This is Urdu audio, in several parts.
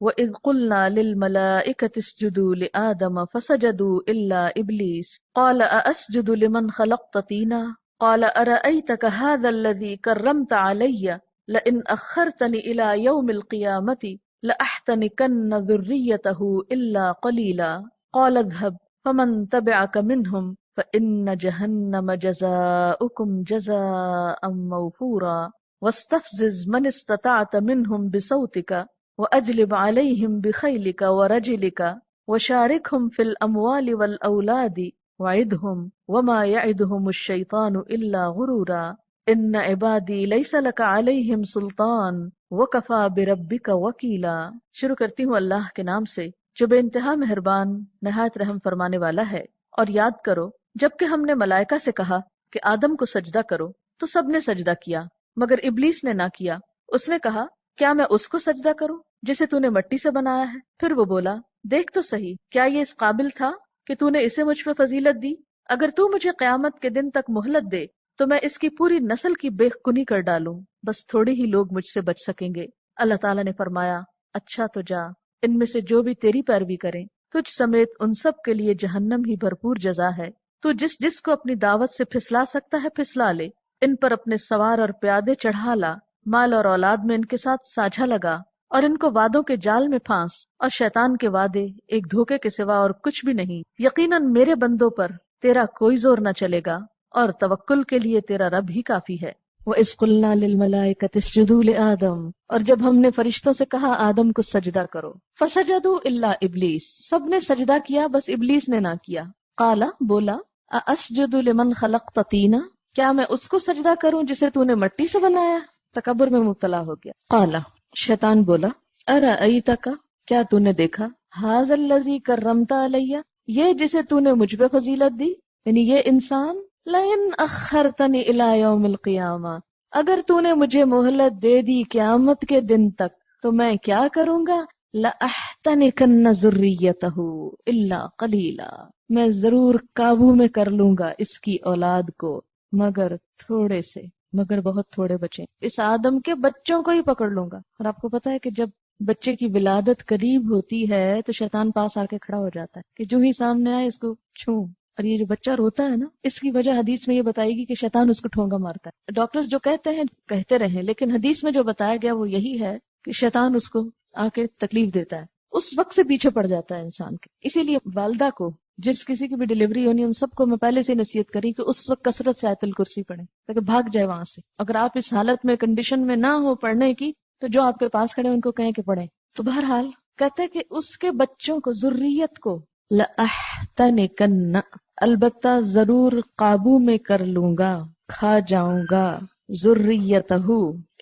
وَإِذْ قُلْنَا لِلْمَلَائِكَةِ اسْجُدُوا لِآدَمَ فَسَجَدُوا إِلَّا إِبْلِيسَ قَالَ أَأَسْجُدُ لِمَنْ خَلَقْتَ طِينًا قَالَ أَرَأَيْتَكَ هَذَا الَّذِي كَرَّمْتَ عَلَيَّ لَئِنْ أَخَّرْتَنِ إِلَى يَوْمِ الْقِيَامَةِ لَأَحْتَنِكَنَّ ذُرِّيَّتَهُ إِلَّا قَلِيلًا قَالَ اذْهَبْ فَمَنْ تَبِعَكَ مِنْهُمْ فَإِنَّ جَهَنَّمَ جَزَاؤُكُمْ جَزَاءً مَوْفُورًا وَاسْتَفْزِزْ مَنِ اسْتَطَعْتَ مِنْهُمْ بِصَوْتِكَ وَأَجْلِبْ عَلَيْهِمْ بِخَيْلِكَ وَرَجِلِكَ وَشَارِكْهُمْ فِي الْأَمْوَالِ وَالْأَوْلَادِ وَعِدْهُمْ وَمَا يَعِدُهُمُ الشَّيْطَانُ إِلَّا غُرُورًا إِنَّ عِبَادِي لَيْسَ لَكَ عَلَيْهِمْ سُلْطَانٌ وَكَفَى بِرَبِّكَ وَكِيلًا۔ شروع کرتی ہوں اللہ کے نام سے جو بے انتہا مہربان نہایت رحم فرمانے والا ہے۔ اور یاد کرو جبکہ ہم نے ملائکہ سے کہا کہ آدم کو سجدہ کرو تو سب نے سجدہ کیا مگر ابلیس نے نہ کیا۔ اس نے کہا کیا میں اس کو سجدہ کروں جسے تو نے مٹی سے بنایا ہے؟ پھر وہ بولا دیکھ تو صحیح کیا یہ اس قابل تھا کہ تو نے اسے مجھ پہ فضیلت دی؟ اگر تو مجھے قیامت کے دن تک مہلت دے تو میں اس کی پوری نسل کی بے خونی کر ڈالوں، بس تھوڑے ہی لوگ مجھ سے بچ سکیں گے۔ اللہ تعالیٰ نے فرمایا اچھا تو جا، ان میں سے جو بھی تیری پیروی کریں تجھ سمیت ان سب کے لیے جہنم ہی بھرپور جزا ہے۔ تو جس جس کو اپنی دعوت سے پھسلا سکتا ہے پھسلا لے، ان پر اپنے سوار اور پیادے چڑھا لا، مال اور اولاد میں ان کے ساتھ ساجھا لگا، اور ان کو وعدوں کے جال میں پھانس، اور شیطان کے وعدے ایک دھوکے کے سوا اور کچھ بھی نہیں۔ یقیناً میرے بندوں پر تیرا کوئی زور نہ چلے گا، اور توکل کے لیے تیرا رب ہی کافی ہے۔ وَإِذْ قُلْنَا لِلْمَلَائِكَةِ اسْجُدُوا لِآدَمَ، اور جب ہم نے فرشتوں سے کہا آدم کو سجدہ کرو، فَسَجَدُوا إِلَّا إِبْلِيسَ، سب نے سجدہ کیا بس ابلیس نے نہ کیا۔ قَالَ، بولا، أَأَسْجُدُ لِمَنْ خَلَقْتَ طِينًا، کیا میں اس کو سجدہ کروں جسے تو نے مٹی سے بنایا؟ تکبر میں مبتلا ہو گیا۔ قَالَ، شیطان بولا، أَرَأَيْتَكَ، کیا تو نے دیکھا، هَذَا الَّذِي كَرَّمْتَ عَلَيَّ، یہ جسے تو نے مجھ پہ فضیلت دی، یعنی یہ انسان، لَئِنْ أَخَّرْتَنِ إِلَى يَوْمِ الْقِيَامَةِ، اگر تو نے مجھے مہلت دے دی قیامت کے دن تک تو میں کیا کروں گا، لَأَحْتَنِكَنَّ ذُرِّيَّتَهُ إِلَّا قَلِيلًا، میں ضرور قابو میں کر لوں گا اس کی اولاد کو مگر تھوڑے سے، مگر بہت تھوڑے بچے، اس آدم کے بچوں کو ہی پکڑ لوں گا۔ اور آپ کو پتا ہے کہ جب بچے کی ولادت قریب ہوتی ہے تو شیطان پاس آ کے کھڑا ہو جاتا ہے کہ جو ہی سامنے آئے اس کو چھوں۔ اور یہ جو بچہ روتا ہے نا، اس کی وجہ حدیث میں یہ بتائے گی کہ شیطان اس کو ٹھونگا مارتا ہے۔ ڈاکٹرز جو کہتے ہیں کہتے رہیں، لیکن حدیث میں جو بتایا گیا وہ یہی ہے کہ شیطان اس کو آ کے تکلیف دیتا ہے، اس وقت سے پیچھے پڑ جاتا ہے انسان کے۔ اسی لیے والدہ کو، جس کسی کی بھی ڈلیوری ہونی، ان سب کو میں پہلے سے نصیحت کری کہ اس وقت کثرت سے آیت الکرسی پڑھیں تاکہ بھاگ جائے وہاں سے۔ اگر آپ اس حالت میں کنڈیشن میں نہ ہو پڑھنے کی تو جو آپ کے پاس کھڑے ان کو کہیں کہ پڑھیں۔ تو بہرحال کہتے کہ اس کے بچوں کو، ذریت کو، لَأَحْتَنِكَنَّ، البتہ ضرور قابو میں کر لوں گا، کھا جاؤں گا، ذریتہ،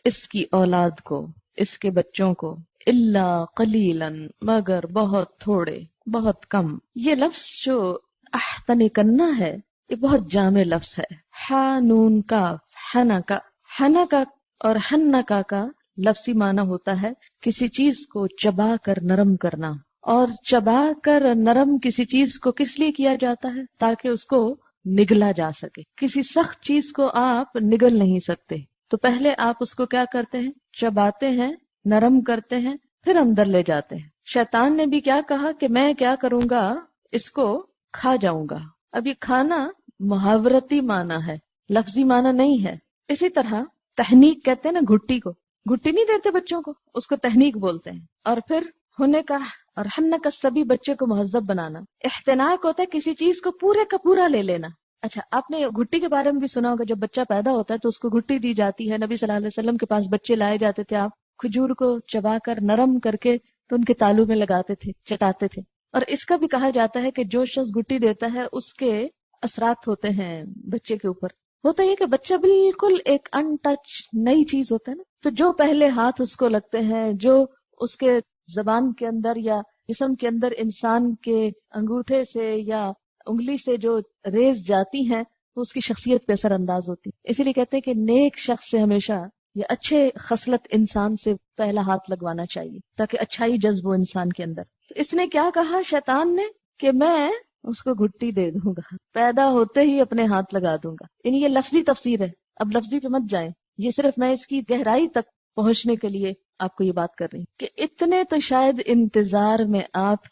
اس کی اولاد کو، اس کے بچوں کو، الا قلیلا، مگر بہت تھوڑے، بہت کم۔ یہ لفظ جو احتنکنا ہے یہ بہت جامع لفظ ہے۔ ہا نون کاف، حنکا، حنکا اور حنکا کا لفظی معنی ہوتا ہے کسی چیز کو چبا کر نرم کرنا، اور چبا کر نرم کسی چیز کو کس لیے کیا جاتا ہے؟ تاکہ اس کو نگلا جا سکے۔ کسی سخت چیز کو آپ نگل نہیں سکتے، تو پہلے آپ اس کو کیا کرتے ہیں؟ چباتے ہیں، نرم کرتے ہیں، پھر اندر لے جاتے ہیں۔ شیطان نے بھی کیا کہا کہ میں کیا کروں گا، اس کو کھا جاؤں گا۔ اب یہ کھانا محاورتی معنی ہے، لفظی معنی نہیں ہے۔ اسی طرح تحنیک کہتے ہیں نا، گھٹی کو، گھٹی نہیں دیتے بچوں کو، اس کو تحنیک بولتے ہیں۔ اور پھر ہونے کا اور ہن کا سبھی بچے کو مہذب بنانا۔ احتناک ہوتا ہے کسی چیز کو پورے کا پورا لے لینا۔ اچھا، آپ نے گھٹی کے بارے میں بھی سنا ہوگا، جب بچہ پیدا ہوتا ہے تو اس کو گھٹی دی جاتی ہے۔ نبی صلی اللہ علیہ وسلم کے پاس بچے لائے جاتے تھے، آپ کھجور کو چبا کر نرم کر کے تو ان کے تالو میں لگاتے تھے، چٹاتے تھے۔ اور اس کا بھی کہا جاتا ہے کہ جو شخص گھٹی دیتا ہے اس کے اثرات ہوتے ہیں بچے کے اوپر۔ ہوتا ہے کہ بچہ بالکل ایک ان ٹچ نئی چیز ہوتا ہے نا، تو جو پہلے ہاتھ اس کو لگتے ہیں، جو اس کے زبان کے اندر یا جسم کے اندر انسان کے انگوٹھے سے یا انگلی سے جو ریز جاتی ہیں وہ اس کی شخصیت پہ اثر انداز ہوتی ہے۔ اسی لیے کہتے ہیں کہ نیک شخص سے ہمیشہ یا اچھے خصلت انسان سے پہلا ہاتھ لگوانا چاہیے تاکہ اچھائی جذب ہو انسان کے اندر۔ تو اس نے کیا کہا شیطان نے کہ میں اس کو گھٹی دے دوں گا، پیدا ہوتے ہی اپنے ہاتھ لگا دوں گا۔ یعنی یہ لفظی تفسیر ہے، اب لفظی پہ مت جائیں، یہ صرف میں اس کی گہرائی تک پہنچنے کے لیے آپ کو یہ بات کر رہی ہوں کہ اتنے تو شاید انتظار میں آپ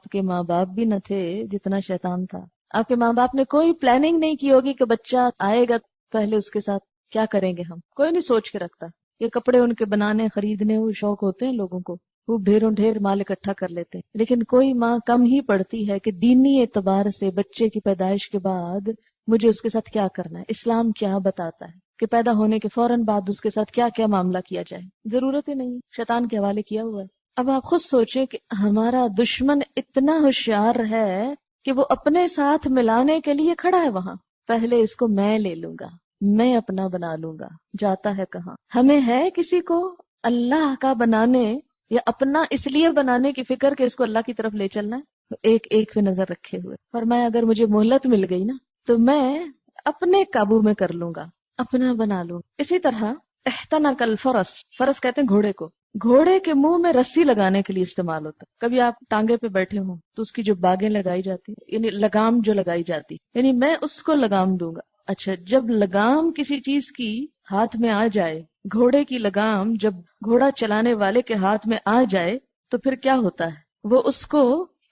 کے ماں باپ بھی نہ تھے جتنا شیطان تھا. آپ کے ماں باپ نے کوئی پلاننگ نہیں کی ہوگی کہ بچہ آئے گا پہلے اس کے ساتھ کیا کریں گے ہم. کوئی نہیں سوچ کے رکھتا. یہ کپڑے ان کے بنانے خریدنے وہ شوق ہوتے ہیں لوگوں کو، وہ ڈھیروں ڈھیر مال اکٹھا کر لیتے ہیں. لیکن کوئی ماں کم ہی پڑتی ہے کہ دینی اعتبار سے بچے کی پیدائش کے بعد مجھے اس کے ساتھ کیا کرنا ہے، اسلام کیا بتاتا ہے کہ پیدا ہونے کے فوراً بعد اس کے ساتھ کیا کیا معاملہ کیا جائے. ضرورت ہی نہیں، شیطان کے حوالے کیا ہوا ہے. اب آپ خود سوچیں کہ ہمارا دشمن اتنا ہوشیار ہے کہ وہ اپنے ساتھ ملانے کے لیے کھڑا ہے وہاں. پہلے اس کو میں لے لوں گا، میں اپنا بنا لوں گا. جاتا ہے کہاں؟ ہمیں ہے کسی کو اللہ کا بنانے یا اپنا اس لیے بنانے کی فکر کہ اس کو اللہ کی طرف لے چلنا ہے. ایک ایک پہ نظر رکھے ہوئے. فرمایا اگر مجھے مہلت مل گئی نا تو میں اپنے قابو میں کر لوں گا، اپنا بنا لوں. اسی طرح احتنک الفرس، فرس کہتے ہیں گھوڑے کو. گھوڑے کے منہ میں رسی لگانے کے لیے استعمال ہوتا ہے. کبھی آپ ٹانگے پہ بیٹھے ہوں تو اس کی جو باگیں لگائی جاتی یعنی لگام جو لگائی جاتی، یعنی میں اس کو لگام دوں گا. اچھا، جب لگام کسی چیز کی ہاتھ میں آ جائے، گھوڑے کی لگام جب گھوڑا چلانے والے کے ہاتھ میں آ جائے تو پھر کیا ہوتا ہے؟ وہ اس کو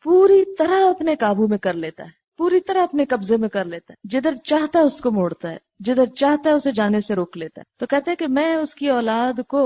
پوری طرح اپنے قابو میں کر لیتا ہے، پوری طرح اپنے قبضے میں کر لیتا ہے. جدھر چاہتا ہے اس کو موڑتا ہے، جدھر چاہتا ہے اسے جانے سے روک لیتا ہے. تو کہتے ہیں کہ میں اس کی اولاد کو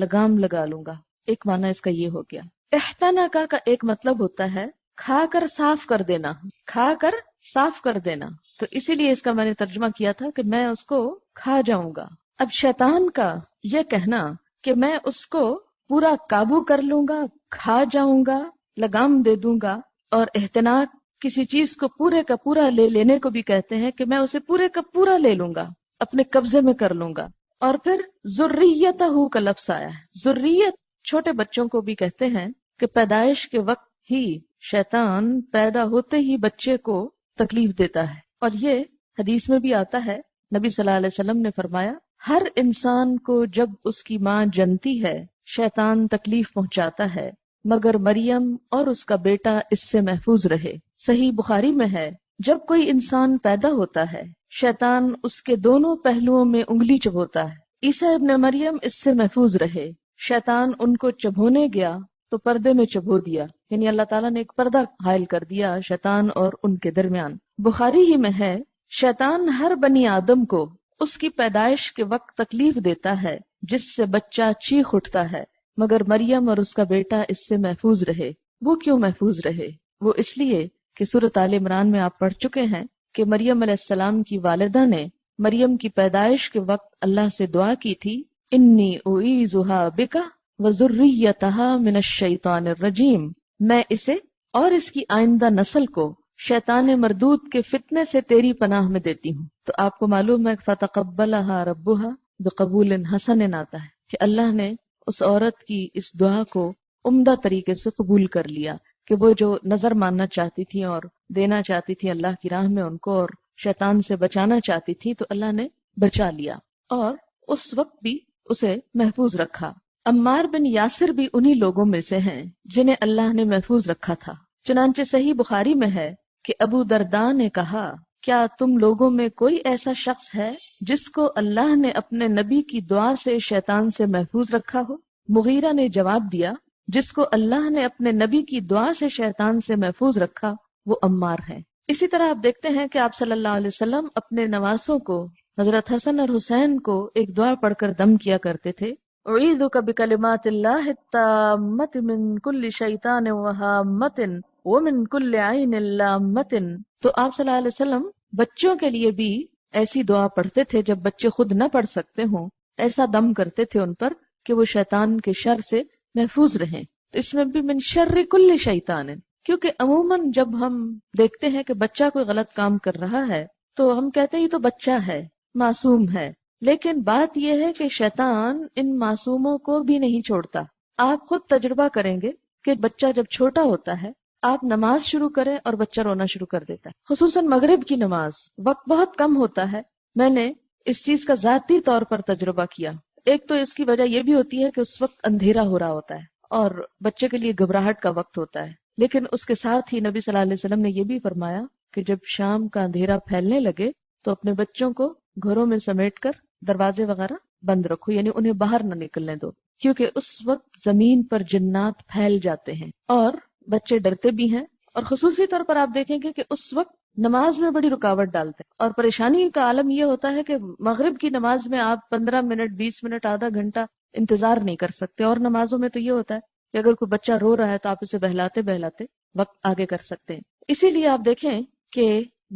لگام لگا لوں گا. ایک معنی اس کا یہ ہو گیا. احتناکا کا ایک مطلب ہوتا ہے کھا کر صاف کر دینا، کھا کر صاف کر دینا. تو اسی لیے اس کا میں نے ترجمہ کیا تھا کہ میں اس کو کھا جاؤں گا. اب شیطان کا یہ کہنا کہ میں اس کو پورا قابو کر لوں گا، کھا جاؤں گا، لگام دے دوں گا، اور احتناک کسی چیز کو پورے کا پورا لے لینے کو بھی کہتے ہیں کہ میں اسے پورے کا پورا لے لوں گا، اپنے قبضے میں کر لوں گا. اور پھر ذریتہ کا لفظ آیا ہے. ذریت چھوٹے بچوں کو بھی کہتے ہیں کہ پیدائش کے وقت ہی شیطان پیدا ہوتے ہی بچے کو تکلیف دیتا ہے. اور یہ حدیث میں بھی آتا ہے، نبی صلی اللہ علیہ وسلم نے فرمایا ہر انسان کو جب اس کی ماں جنتی ہے شیطان تکلیف پہنچاتا ہے، مگر مریم اور اس کا بیٹا اس سے محفوظ رہے. صحیح بخاری میں ہے جب کوئی انسان پیدا ہوتا ہے شیطان اس کے دونوں پہلوؤں میں انگلی چبوتا ہے. عیسیٰ ابن مریم اس سے محفوظ رہے. شیطان ان کو چبھونے گیا تو پردے میں چبھو دیا، یعنی اللہ تعالیٰ نے ایک پردہ حائل کر دیا شیطان اور ان کے درمیان. بخاری ہی میں ہے شیطان ہر بنی آدم کو اس کی پیدائش کے وقت تکلیف دیتا ہے جس سے بچہ چیخ اٹھتا ہے، مگر مریم اور اس کا بیٹا اس سے محفوظ رہے. وہ کیوں محفوظ رہے؟ وہ اس لیے کہ سورۃ آل عمران میں آپ پڑھ چکے ہیں کہ مریم علیہ السلام کی والدہ نے مریم کی پیدائش کے وقت اللہ سے دعا کی تھی، انی اعیذھا بک وذریتھا من الشیطان الرجیم، میں اسے اور اس کی آئندہ نسل کو شیطان مردود کے فتنے سے تیری پناہ میں دیتی ہوں. تو آپ کو معلوم ہے فتقبلھا ربھا بقبول حسن آتا ہے کہ اللہ نے اس عورت کی اس دعا کو عمدہ طریقے سے قبول کر لیا کہ وہ جو نظر ماننا چاہتی تھی اور دینا چاہتی تھی اللہ کی راہ میں ان کو، اور شیطان سے بچانا چاہتی تھی، تو اللہ نے بچا لیا اور اس وقت بھی اسے محفوظ رکھا. عمار بن یاسر بھی انہی لوگوں میں سے ہیں جنہیں اللہ نے محفوظ رکھا تھا. چنانچہ صحیح بخاری میں ہے کہ ابو درداء نے کہا کیا تم لوگوں میں کوئی ایسا شخص ہے جس کو اللہ نے اپنے نبی کی دعا سے شیطان سے محفوظ رکھا ہو؟ مغیرہ نے جواب دیا جس کو اللہ نے اپنے نبی کی دعا سے شیطان سے محفوظ رکھا وہ عمار ہے. اسی طرح آپ دیکھتے ہیں کہ آپ صلی اللہ علیہ وسلم اپنے نواسوں کو، حضرت حسن اور حسین کو، ایک دعا پڑھ کر دم کیا کرتے تھے، اعیذک بکلمات اللہ التامۃ من کل شیطان وہامۃ ومن کل عین لامۃ. تو آپ صلی اللہ علیہ وسلم بچوں کے لیے بھی ایسی دعا پڑھتے تھے جب بچے خود نہ پڑھ سکتے ہوں، ایسا دم کرتے تھے ان پر کہ وہ شیطان کے شر سے محفوظ رہیں. تو اس میں بھی من شر کل شیطان، کیونکہ عموماً جب ہم دیکھتے ہیں کہ بچہ کوئی غلط کام کر رہا ہے تو ہم کہتے ہیں یہ تو بچہ ہے، معصوم ہے. لیکن بات یہ ہے کہ شیطان ان معصوموں کو بھی نہیں چھوڑتا. آپ خود تجربہ کریں گے کہ بچہ جب چھوٹا ہوتا ہے، آپ نماز شروع کریں اور بچہ رونا شروع کر دیتا ہے، خصوصاً مغرب کی نماز، وقت بہت کم ہوتا ہے. میں نے اس چیز کا ذاتی طور پر تجربہ کیا. ایک تو اس کی وجہ یہ بھی ہوتی ہے کہ اس وقت اندھیرا ہو رہا ہوتا ہے اور بچے کے لیے گھبراہٹ کا وقت ہوتا ہے. لیکن اس کے ساتھ ہی نبی صلی اللہ علیہ وسلم نے یہ بھی فرمایا کہ جب شام کا اندھیرا پھیلنے لگے تو اپنے بچوں کو گھروں میں سمیٹ کر دروازے وغیرہ بند رکھو، یعنی انہیں باہر نہ نکلنے دو، کیونکہ اس وقت زمین پر جنات پھیل جاتے ہیں اور بچے ڈرتے بھی ہیں، اور خصوصی طور پر آپ دیکھیں گے کہ اس وقت نماز میں بڑی رکاوٹ ڈالتے ہیں، اور پریشانی کا عالم یہ ہوتا ہے کہ مغرب کی نماز میں آپ 15 منٹ 20 منٹ آدھا گھنٹہ انتظار نہیں کر سکتے، اور نمازوں میں تو یہ ہوتا ہے کہ اگر کوئی بچہ رو رہا ہے تو آپ اسے بہلاتے بہلاتے وقت آگے کر سکتے ہیں۔ اسی لیے آپ دیکھیں کہ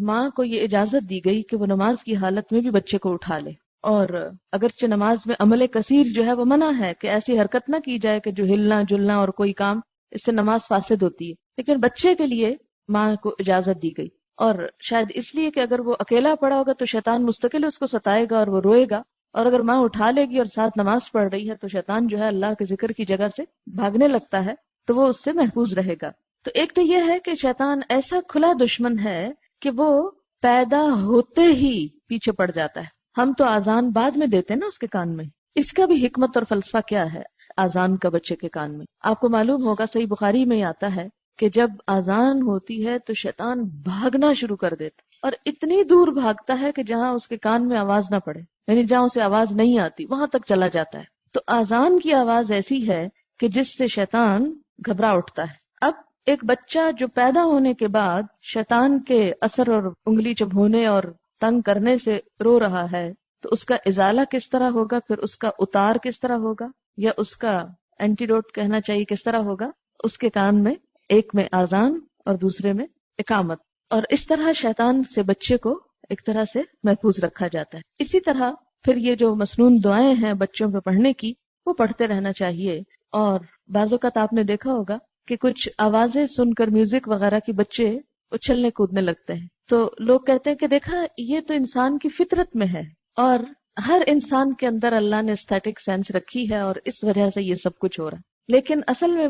ماں کو یہ اجازت دی گئی کہ وہ نماز کی حالت میں بھی بچے کو اٹھا لے، اور اگرچہ نماز میں عمل کثیر جو ہے وہ منع ہے کہ ایسی حرکت نہ کی جائے کہ جو ہلنا جلنا اور کوئی کام، اس سے نماز فاسد ہوتی ہے، لیکن بچے کے لیے ماں کو اجازت دی گئی، اور شاید اس لیے کہ اگر وہ اکیلا پڑا ہوگا تو شیطان مستقل اس کو ستائے گا اور وہ روئے گا، اور اگر ماں اٹھا لے گی اور ساتھ نماز پڑھ رہی ہے تو شیطان جو ہے اللہ کے ذکر کی جگہ سے بھاگنے لگتا ہے، تو وہ اس سے محفوظ رہے گا۔ تو ایک تو یہ ہے کہ شیطان ایسا کھلا دشمن ہے کہ وہ پیدا ہوتے ہی پیچھے پڑ جاتا ہے۔ ہم تو آذان بعد میں دیتے ہیں نا اس کے کان میں، اس کا بھی حکمت اور فلسفہ کیا ہے آذان کا بچے کے کان میں؟ آپ کو معلوم ہوگا صحیح بخاری میں آتا ہے کہ جب آذان ہوتی ہے تو شیطان بھاگنا شروع کر دیتا، اور اتنی دور بھاگتا ہے کہ جہاں اس کے کان میں آواز نہ پڑے، یعنی جہاں اسے آواز نہیں آتی وہاں تک چلا جاتا ہے۔ تو آذان کی آواز ایسی ہے کہ جس سے شیطان گھبرا اٹھتا ہے۔ اب ایک بچہ جو پیدا ہونے کے بعد شیطان کے اثر اور انگلی چبھونے اور تنگ کرنے سے رو رہا ہے، تو اس کا ازالہ کس طرح ہوگا، پھر اس کا اتار کس طرح ہوگا، یا اس کا اینٹیڈوٹ کہنا چاہیے کس طرح ہوگا؟ اس کے کان میں ایک میں آذان اور دوسرے میں اقامت، اور اس طرح شیطان سے بچے کو ایک طرح سے محفوظ رکھا جاتا ہے۔ اسی طرح پھر یہ جو مسنون دعائیں ہیں بچوں پہ پڑھنے کی، وہ پڑھتے رہنا چاہیے، اور بعض اوقات آپ نے دیکھا ہوگا کہ کچھ آوازیں سن کر میوزک وغیرہ کی بچے اچھلنے کودنے لگتے ہیں، تو لوگ کہتے ہیں کہ دیکھا یہ تو انسان کی فطرت میں ہے، اور ہر انسان کے اندر اللہ نے اسٹیٹک سینس رکھی ہے اور اس وجہ سے یہ سب کچھ ہو رہا ہے، لیکن اصل میں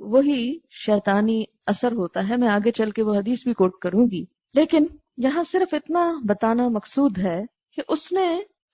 وہی شیطانی اثر ہوتا ہے۔ میں آگے چل کے وہ حدیث بھی کوٹ کروں گی، لیکن یہاں صرف اتنا بتانا مقصود ہے کہ اس نے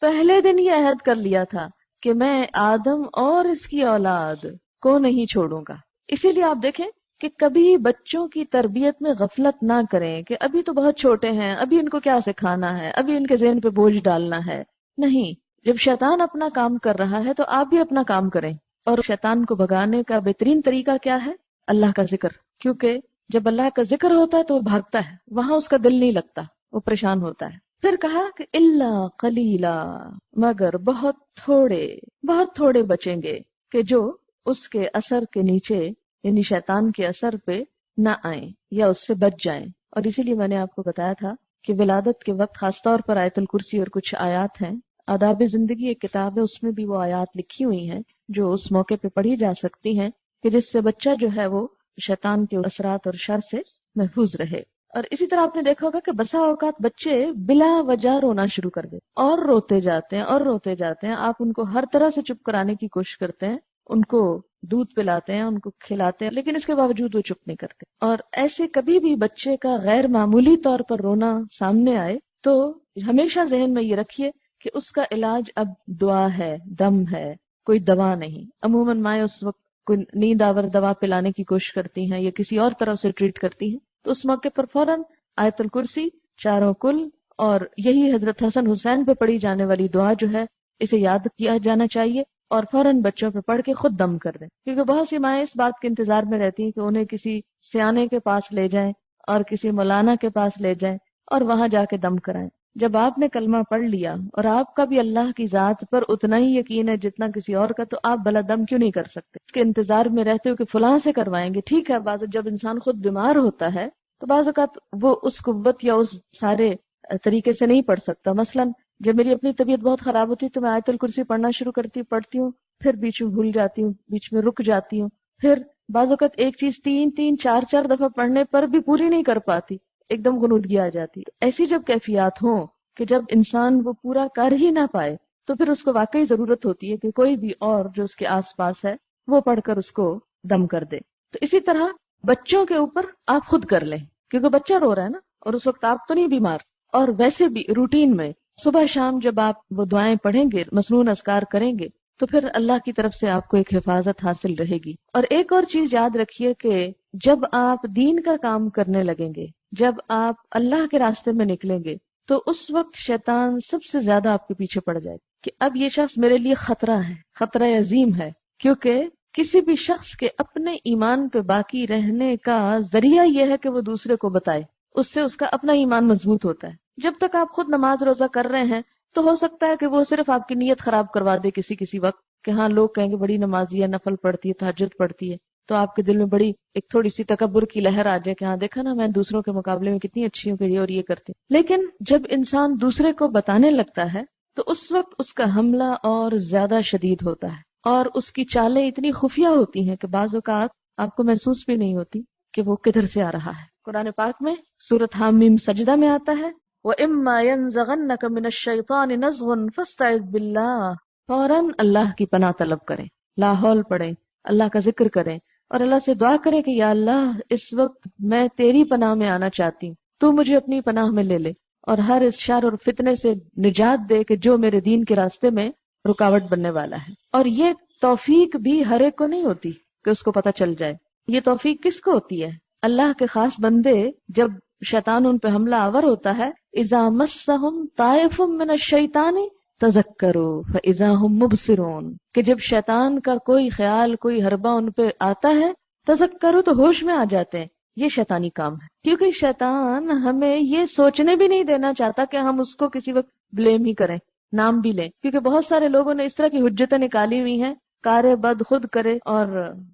پہلے دن یہ عہد کر لیا تھا کہ میں آدم اور اس کی اولاد کو نہیں چھوڑوں گا۔ اسی لیے آپ دیکھیں کہ کبھی بچوں کی تربیت میں غفلت نہ کریں کہ ابھی تو بہت چھوٹے ہیں، ابھی ان کو کیا سکھانا ہے، ابھی ان کے ذہن پہ بوجھ ڈالنا ہے۔ نہیں، جب شیطان اپنا کام کر رہا ہے تو آپ بھی اپنا کام کریں، اور شیطان کو بھگانے کا بہترین طریقہ کیا ہے؟ اللہ کا ذکر، کیونکہ جب اللہ کا ذکر ہوتا ہے تو وہ بھاگتا ہے، وہاں اس کا دل نہیں لگتا، وہ پریشان ہوتا ہے۔ پھر کہا کہ الا قلیلا، مگر بہت تھوڑے بچیں گے کہ جو اس کے اثر کے نیچے، یعنی شیطان کے اثر پہ نہ آئیں یا اس سے بچ جائیں۔ اور اسی لیے میں نے آپ کو بتایا تھا کہ ولادت کے وقت خاص طور پر آیت الکرسی اور کچھ آیات ہیں، آداب زندگی ایک کتاب ہے، اس میں بھی وہ آیات لکھی ہوئی ہیں جو اس موقع پہ پڑھی جا سکتی ہیں کہ جس سے بچہ جو ہے وہ شیطان کے اثرات اور شر سے محفوظ رہے۔ اور اسی طرح آپ نے دیکھا ہوگا کہ بسا اوقات بچے بلا وجہ رونا شروع کر دیتے اور روتے جاتے ہیں، آپ ان کو ہر طرح سے چپ کرانے کی کوشش کرتے ہیں، ان کو دودھ پلاتے ہیں، ان کو کھلاتے ہیں، لیکن اس کے باوجود وہ چپ نہیں کرتے۔ اور ایسے کبھی بھی بچے کا غیر معمولی طور پر رونا سامنے آئے تو ہمیشہ ذہن میں یہ رکھیے کہ اس کا علاج اب دعا ہے، دم ہے، کوئی دوا نہیں۔ عموماً مائیں اس وقت کوئی نیند آور دوا پلانے کی کوشش کرتی ہیں یا کسی اور طرح سے ٹریٹ کرتی ہیں، تو اس موقع پر فوراً آیت الکرسی، چاروں کل، اور یہی حضرت حسن حسین پہ پڑھی جانے والی دعا جو ہے، اسے یاد کیا جانا چاہیے، اور فوراً بچوں پہ پڑھ کے خود دم کر دیں، کیونکہ بہت سی مائیں اس بات کے انتظار میں رہتی ہیں کہ انہیں کسی سیانے کے پاس لے جائیں اور کسی مولانا کے پاس لے جائیں اور وہاں جا کے دم کرائیں۔ جب آپ نے کلمہ پڑھ لیا اور آپ کا بھی اللہ کی ذات پر اتنا ہی یقین ہے جتنا کسی اور کا، تو آپ بلا دم کیوں نہیں کر سکتے؟ اس کے انتظار میں رہتے ہو کہ فلاں سے کروائیں گے۔ ٹھیک ہے، بعض جب انسان خود بیمار ہوتا ہے تو بعض اوقات وہ اس قوت یا اس سارے طریقے سے نہیں پڑھ سکتا۔ مثلاً جب میری اپنی طبیعت بہت خراب ہوتی ہے تو میں آیت الکرسی پڑھنا شروع پڑھتی ہوں، پھر بیچ میں بھول جاتی ہوں، بیچ میں رک جاتی ہوں، پھر بعض اوقات ایک چیز 3-4 دفعہ پڑھنے پر بھی پوری نہیں کر پاتی، ایک دم غنودگی آ جاتی۔ ایسی جب کیفیات ہوں کہ جب انسان وہ پورا کر ہی نہ پائے تو پھر اس کو واقعی ضرورت ہوتی ہے کہ کوئی بھی اور جو اس کے آس پاس ہے وہ پڑھ کر اس کو دم کر دے۔ تو اسی طرح بچوں کے اوپر آپ خود کر لیں، کیونکہ بچہ رو رہا ہے نا، اور اس وقت آپ تو نہیں بیمار، اور ویسے بھی روٹین میں صبح شام جب آپ وہ دعائیں پڑھیں گے، مسنون اذکار کریں گے، تو پھر اللہ کی طرف سے آپ کو ایک حفاظت حاصل رہے گی۔ اور ایک اور چیز یاد رکھیے کہ جب آپ دین کا کام کرنے لگیں گے، جب آپ اللہ کے راستے میں نکلیں گے، تو اس وقت شیطان سب سے زیادہ آپ کے پیچھے پڑ جائے کہ اب یہ شخص میرے لیے خطرہ ہے، خطرہ عظیم ہے، کیونکہ کسی بھی شخص کے اپنے ایمان پہ باقی رہنے کا ذریعہ یہ ہے کہ وہ دوسرے کو بتائے، اس سے اس کا اپنا ایمان مضبوط ہوتا ہے۔ جب تک آپ خود نماز روزہ کر رہے ہیں تو ہو سکتا ہے کہ وہ صرف آپ کی نیت خراب کروا دے کسی وقت، کہ ہاں لوگ کہیں گے بڑی نمازی ہے، نفل پڑھتی ہے، تہجد پڑھتی ہے، تو آپ کے دل میں بڑی ایک تھوڑی سی تکبر کی لہر آ جائے کہ ہاں دیکھا نا میں دوسروں کے مقابلے میں کتنی اچھی ہوں کہ یہ اور یہ کرتی ہوں۔ لیکن جب انسان دوسرے کو بتانے لگتا ہے تو اس وقت اس کا حملہ اور زیادہ شدید ہوتا ہے، اور اس کی چالیں اتنی خفیہ ہوتی ہیں کہ بعض اوقات آپ کو محسوس بھی نہیں ہوتی کہ وہ کدھر سے آ رہا ہے۔ قرآن پاک میں سورۃ حامیم سجدہ میں آتا ہے وَإِمَّا يَنزَغَنَّكَ مِنَ الشَّيْطَانِ نَزْغٌ فَاسْتَعِذْ بِاللَّهِ، فوراً اللہ کی پناہ طلب کریں، لا حول پڑھیں، اللہ کا ذکر کریں اور اللہ سے دعا کریں کہ یا اللہ اس وقت میں تیری پناہ میں آنا چاہتی ہوں، تو مجھے اپنی پناہ میں لے لے اور ہر اس شر اور فتنے سے نجات دے کہ جو میرے دین کے راستے میں رکاوٹ بننے والا ہے۔ اور یہ توفیق بھی ہر ایک کو نہیں ہوتی کہ اس کو پتہ چل جائے، یہ توفیق کس کو ہوتی ہے؟ اللہ کے خاص بندے جب شیطان ان پہ حملہ آور ہوتا ہے، اذا مسہم طائف من الشیطان تذکروا فاذا هم مبصرون، کہ جب شیطان کا کوئی خیال کوئی حربہ ان پہ آتا ہے تذکروا تو ہوش میں آ جاتے ہیں۔ یہ شیطانی کام ہے، کیونکہ شیطان ہمیں یہ سوچنے بھی نہیں دینا چاہتا کہ ہم اس کو کسی وقت بلیم ہی کریں، نام بھی لیں، کیونکہ بہت سارے لوگوں نے اس طرح کی حجتیں نکالی ہوئی ہیں، کارے بد خود کرے اور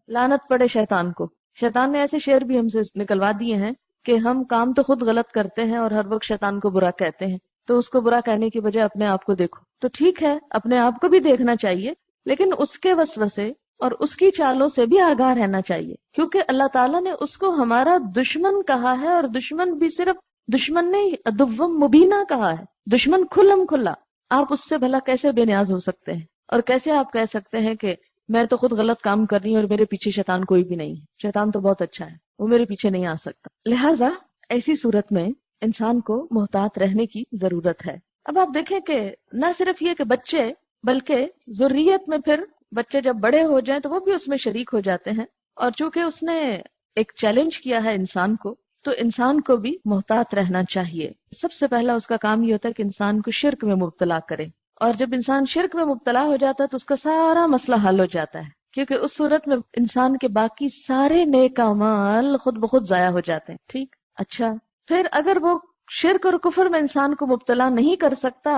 لعنت پڑے شیطان کو۔ شیطان نے ایسے شعر بھی ہم سے نکلوا دیے ہیں کہ ہم کام تو خود غلط کرتے ہیں اور ہر وقت شیطان کو برا کہتے ہیں، تو اس کو برا کہنے کی بجائے اپنے آپ کو دیکھو۔ تو ٹھیک ہے اپنے آپ کو بھی دیکھنا چاہیے، لیکن اس کے وسوسے اور اس کی چالوں سے بھی آگاہ رہنا چاہیے، کیونکہ اللہ تعالیٰ نے اس کو ہمارا دشمن کہا ہے، اور دشمن بھی صرف دشمن نہیں، عدو مبینہ کہا ہے، دشمن کھلم کھلا۔ آپ اس سے بھلا کیسے بے نیاز ہو سکتے ہیں، اور کیسے آپ کہہ سکتے ہیں کہ میں تو خود غلط کام کر رہی ہوں اور میرے پیچھے شیطان کوئی بھی نہیں ہے، شیطان تو بہت اچھا ہے، وہ میرے پیچھے نہیں آ سکتا۔ لہٰذا ایسی صورت میں انسان کو محتاط رہنے کی ضرورت ہے۔ اب آپ دیکھیں کہ نہ صرف یہ کہ بچے بلکہ ذریت میں پھر بچے جب بڑے ہو جائیں تو وہ بھی اس میں شریک ہو جاتے ہیں، اور چونکہ اس نے ایک چیلنج کیا ہے انسان کو، تو انسان کو بھی محتاط رہنا چاہیے۔ سب سے پہلا اس کا کام یہ ہوتا ہے کہ انسان کو شرک میں مبتلا کرے، اور جب انسان شرک میں مبتلا ہو جاتا ہے تو اس کا سارا مسئلہ حل ہو جاتا ہے، کیونکہ اس صورت میں انسان کے باقی سارے نیک اعمال خود بخود ضائع ہو جاتے ہیں۔ ٹھیک، اچھا، پھر اگر وہ شرک اور کفر میں انسان کو مبتلا نہیں کر سکتا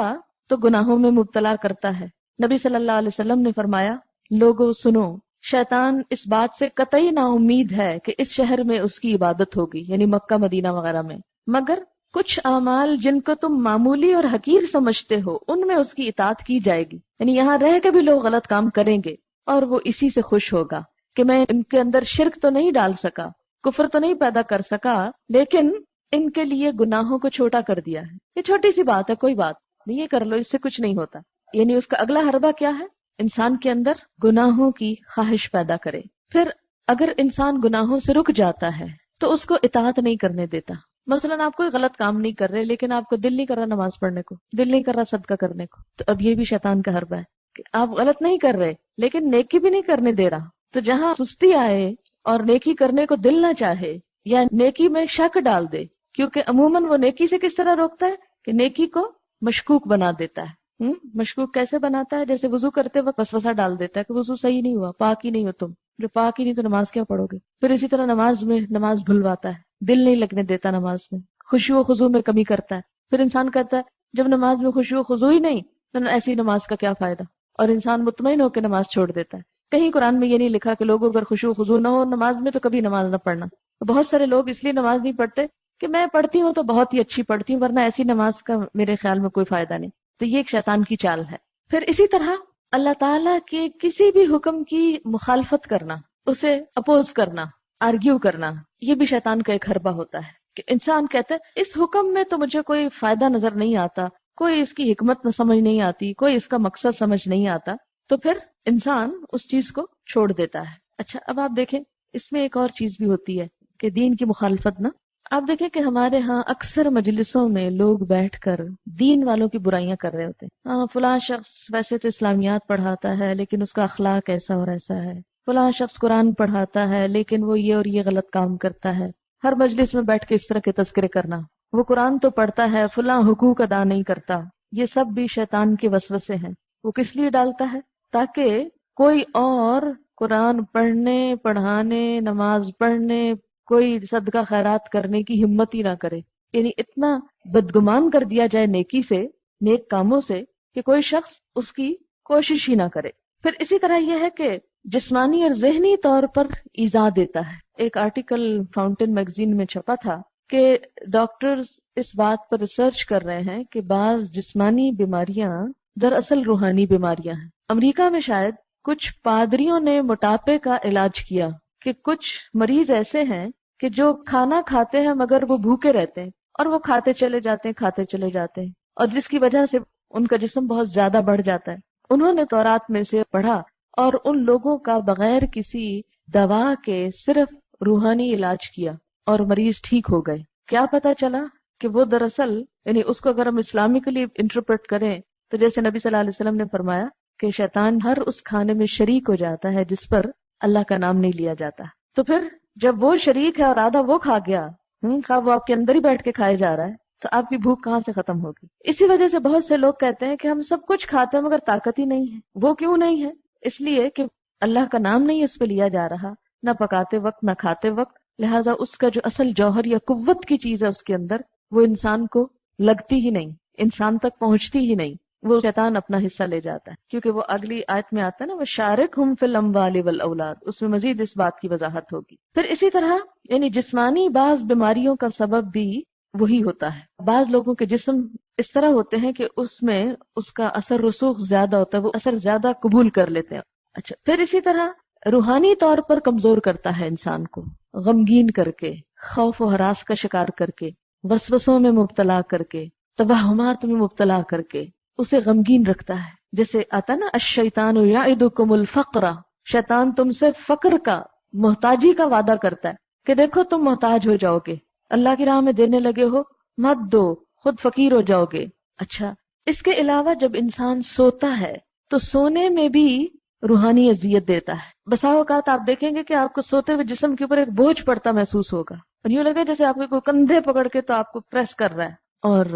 تو گناہوں میں مبتلا کرتا ہے۔ نبی صلی اللہ علیہ وسلم نے فرمایا، لوگو سنو، شیطان اس بات سے قطعی نا امید ہے کہ اس شہر میں اس کی عبادت ہوگی، یعنی مکہ مدینہ وغیرہ میں، مگر کچھ اعمال جن کو تم معمولی اور حقیر سمجھتے ہو ان میں اس کی اطاعت کی جائے گی، یعنی یہاں رہ کے بھی لوگ غلط کام کریں گے اور وہ اسی سے خوش ہوگا کہ میں ان کے اندر شرک تو نہیں ڈال سکا، کفر تو نہیں پیدا کر سکا، لیکن ان کے لیے گناہوں کو چھوٹا کر دیا ہے۔ یہ چھوٹی سی بات ہے، کوئی بات نہیں، یہ کر لو، اس سے کچھ نہیں ہوتا۔ یعنی اس کا اگلا حربہ کیا ہے؟ انسان کے اندر گناہوں کی خواہش پیدا کرے۔ پھر اگر انسان گناہوں سے رک جاتا ہے تو اس کو اطاعت نہیں کرنے دیتا۔ مثلا آپ کوئی غلط کام نہیں کر رہے لیکن آپ کو دل نہیں کر رہا نماز پڑھنے کو، دل نہیں کر رہا صدقہ کرنے کو، تو اب یہ بھی شیطان کا حربہ ہے کہ آپ غلط نہیں کر رہے لیکن نیکی بھی نہیں کرنے دے رہا۔ تو جہاں سستی آئے اور نیکی کرنے کو دل نہ چاہے یا نیکی میں شک ڈال دے، کیونکہ عموماً وہ نیکی سے کس طرح روکتا ہے کہ نیکی کو مشکوک بنا دیتا ہے۔ مشکوک کیسے بناتا ہے؟ جیسے وضو کرتے وقت وسوسہ ڈال دیتا ہے کہ وضو صحیح نہیں ہوا، پاک ہی نہیں ہو تم، جو پاک ہی نہیں تو نماز کیا پڑھو گے۔ پھر اسی طرح نماز میں نماز بھلواتا ہے، دل نہیں لگنے دیتا نماز میں، خشوع و خضوع میں کمی کرتا ہے۔ پھر انسان کہتا ہے جب نماز میں خشوع و خضوع ہی نہیں تو ایسی نماز کا کیا فائدہ، اور انسان مطمئن ہو کے نماز چھوڑ دیتا ہے۔ کہیں قرآن میں یہ نہیں لکھا کہ لوگوں اگر خشوع و خضوع نہ ہو نماز میں تو کبھی نماز نہ پڑھنا۔ بہت سارے لوگ اس لیے نماز نہیں پڑھتے کہ میں پڑھتی ہوں تو بہت ہی اچھی پڑھتی ہوں، ورنہ ایسی نماز کا میرے خیال میں کوئی فائدہ نہیں۔ تو یہ ایک شیطان کی چال ہے۔ پھر اسی طرح اللہ تعالیٰ کے کسی بھی حکم کی مخالفت کرنا، اسے اپوز کرنا، آرگیو کرنا، یہ بھی شیطان کا ایک حربہ ہوتا ہے کہ انسان کہتا ہے اس حکم میں تو مجھے کوئی فائدہ نظر نہیں آتا، کوئی اس کی حکمت نہ سمجھ نہیں آتی، کوئی اس کا مقصد سمجھ نہیں آتا، تو پھر انسان اس چیز کو چھوڑ دیتا ہے۔ اچھا، اب آپ دیکھیں اس میں ایک اور چیز بھی ہوتی ہے کہ دین کی مخالفت نا، آپ دیکھیں کہ ہمارے ہاں اکثر مجلسوں میں لوگ بیٹھ کر دین والوں کی برائیاں کر رہے ہوتے ہیں۔ ہاں فلاں شخص ویسے تو اسلامیات پڑھاتا ہے لیکن اس کا اخلاق ایسا اور ایسا ہے، فلاں شخص قرآن پڑھاتا ہے لیکن وہ یہ اور یہ غلط کام کرتا ہے۔ ہر مجلس میں بیٹھ کے اس طرح کے تذکرے کرنا، وہ قرآن تو پڑھتا ہے، فلاں حقوق ادا نہیں کرتا. یہ سب بھی شیطان کے وسوسے ہیں. وہ کس لیے ڈالتا ہے؟ تاکہ کوئی اور قرآن پڑھنے، پڑھانے، نماز پڑھنے، کوئی صدقہ خیرات کرنے کی ہمت ہی نہ کرے. یعنی اتنا بدگمان کر دیا جائے نیکی سے، نیک کاموں سے، کہ کوئی شخص اس کی کوشش ہی نہ کرے. پھر اسی طرح یہ ہے کہ جسمانی اور ذہنی طور پر ایذا دیتا ہے. ایک آرٹیکل فاؤنٹین میگزین میں چھپا تھا کہ ڈاکٹرز اس بات پر ریسرچ کر رہے ہیں کہ بعض جسمانی بیماریاں دراصل روحانی بیماریاں ہیں. امریکہ میں شاید کچھ پادریوں نے موٹاپے کا علاج کیا کہ کچھ مریض ایسے ہیں کہ جو کھانا کھاتے ہیں مگر وہ بھوکے رہتے ہیں، اور وہ کھاتے چلے جاتے ہیں، کھاتے چلے جاتے ہیں، اور جس کی وجہ سے ان کا جسم بہت زیادہ بڑھ جاتا ہے. انہوں نے تورات میں سے پڑھا اور ان لوگوں کا بغیر کسی دوا کے صرف روحانی علاج کیا اور مریض ٹھیک ہو گئے. کیا پتا چلا کہ وہ دراصل، یعنی اس کو اگر ہم اسلامکلی انٹرپریٹ کریں تو جیسے نبی صلی اللہ علیہ وسلم نے فرمایا کہ شیطان ہر اس کھانے میں شریک ہو جاتا ہے جس پر اللہ کا نام نہیں لیا جاتا. تو پھر جب وہ شریک ہے اور آدھا وہ کھا گیا، خواہ وہ آپ کے اندر ہی بیٹھ کے کھائے جا رہا ہے، تو آپ کی بھوک کہاں سے ختم ہوگی؟ اسی وجہ سے بہت سے لوگ کہتے ہیں کہ ہم سب کچھ کھاتے ہیں مگر طاقت ہی نہیں ہے. وہ کیوں نہیں ہے؟ اس لیے کہ اللہ کا نام نہیں اس پہ لیا جا رہا، نہ پکاتے وقت نہ کھاتے وقت. لہٰذا اس کا جو اصل جوہر یا قوت کی چیز ہے اس کے اندر، وہ انسان کو لگتی ہی نہیں، انسان تک پہنچتی ہی نہیں. وہ شیطان اپنا حصہ لے جاتا ہے، کیونکہ وہ اگلی آیت میں آتا ہے نا، وہ شارکہم فی الاموال والاولاد، اس میں مزید اس بات کی وضاحت ہوگی. پھر اسی طرح یعنی جسمانی بعض بیماریوں کا سبب بھی وہی ہوتا ہے. بعض لوگوں کے جسم اس طرح ہوتے ہیں کہ اس میں اس کا اثر رسوخ زیادہ ہوتا ہے، وہ اثر زیادہ قبول کر لیتے ہیں. اچھا، پھر اسی طرح روحانی طور پر کمزور کرتا ہے انسان کو، غمگین کر کے، خوف و ہراس کا شکار کر کے، وسوسوں میں مبتلا کر کے، توہمات میں مبتلا کر کے اسے غمگین رکھتا ہے. جیسے آتا نا، الشیطان یعدکم الفقر، شیطان تم سے فقر کا، محتاجی کا وعدہ کرتا ہے کہ دیکھو تم محتاج ہو جاؤ گے، اللہ کی راہ میں دینے لگے ہو مت دو، خود فقیر ہو جاؤ گے. اچھا، اس کے علاوہ جب انسان سوتا ہے تو سونے میں بھی روحانی اذیت دیتا ہے. بسا اوقات آپ دیکھیں گے کہ آپ کو سوتے ہوئے جسم کے اوپر ایک بوجھ پڑتا محسوس ہوگا، اور یوں لگے جیسے آپ کو کوئی کندھے پکڑ کے تو آپ کو پریس کر رہا ہے، اور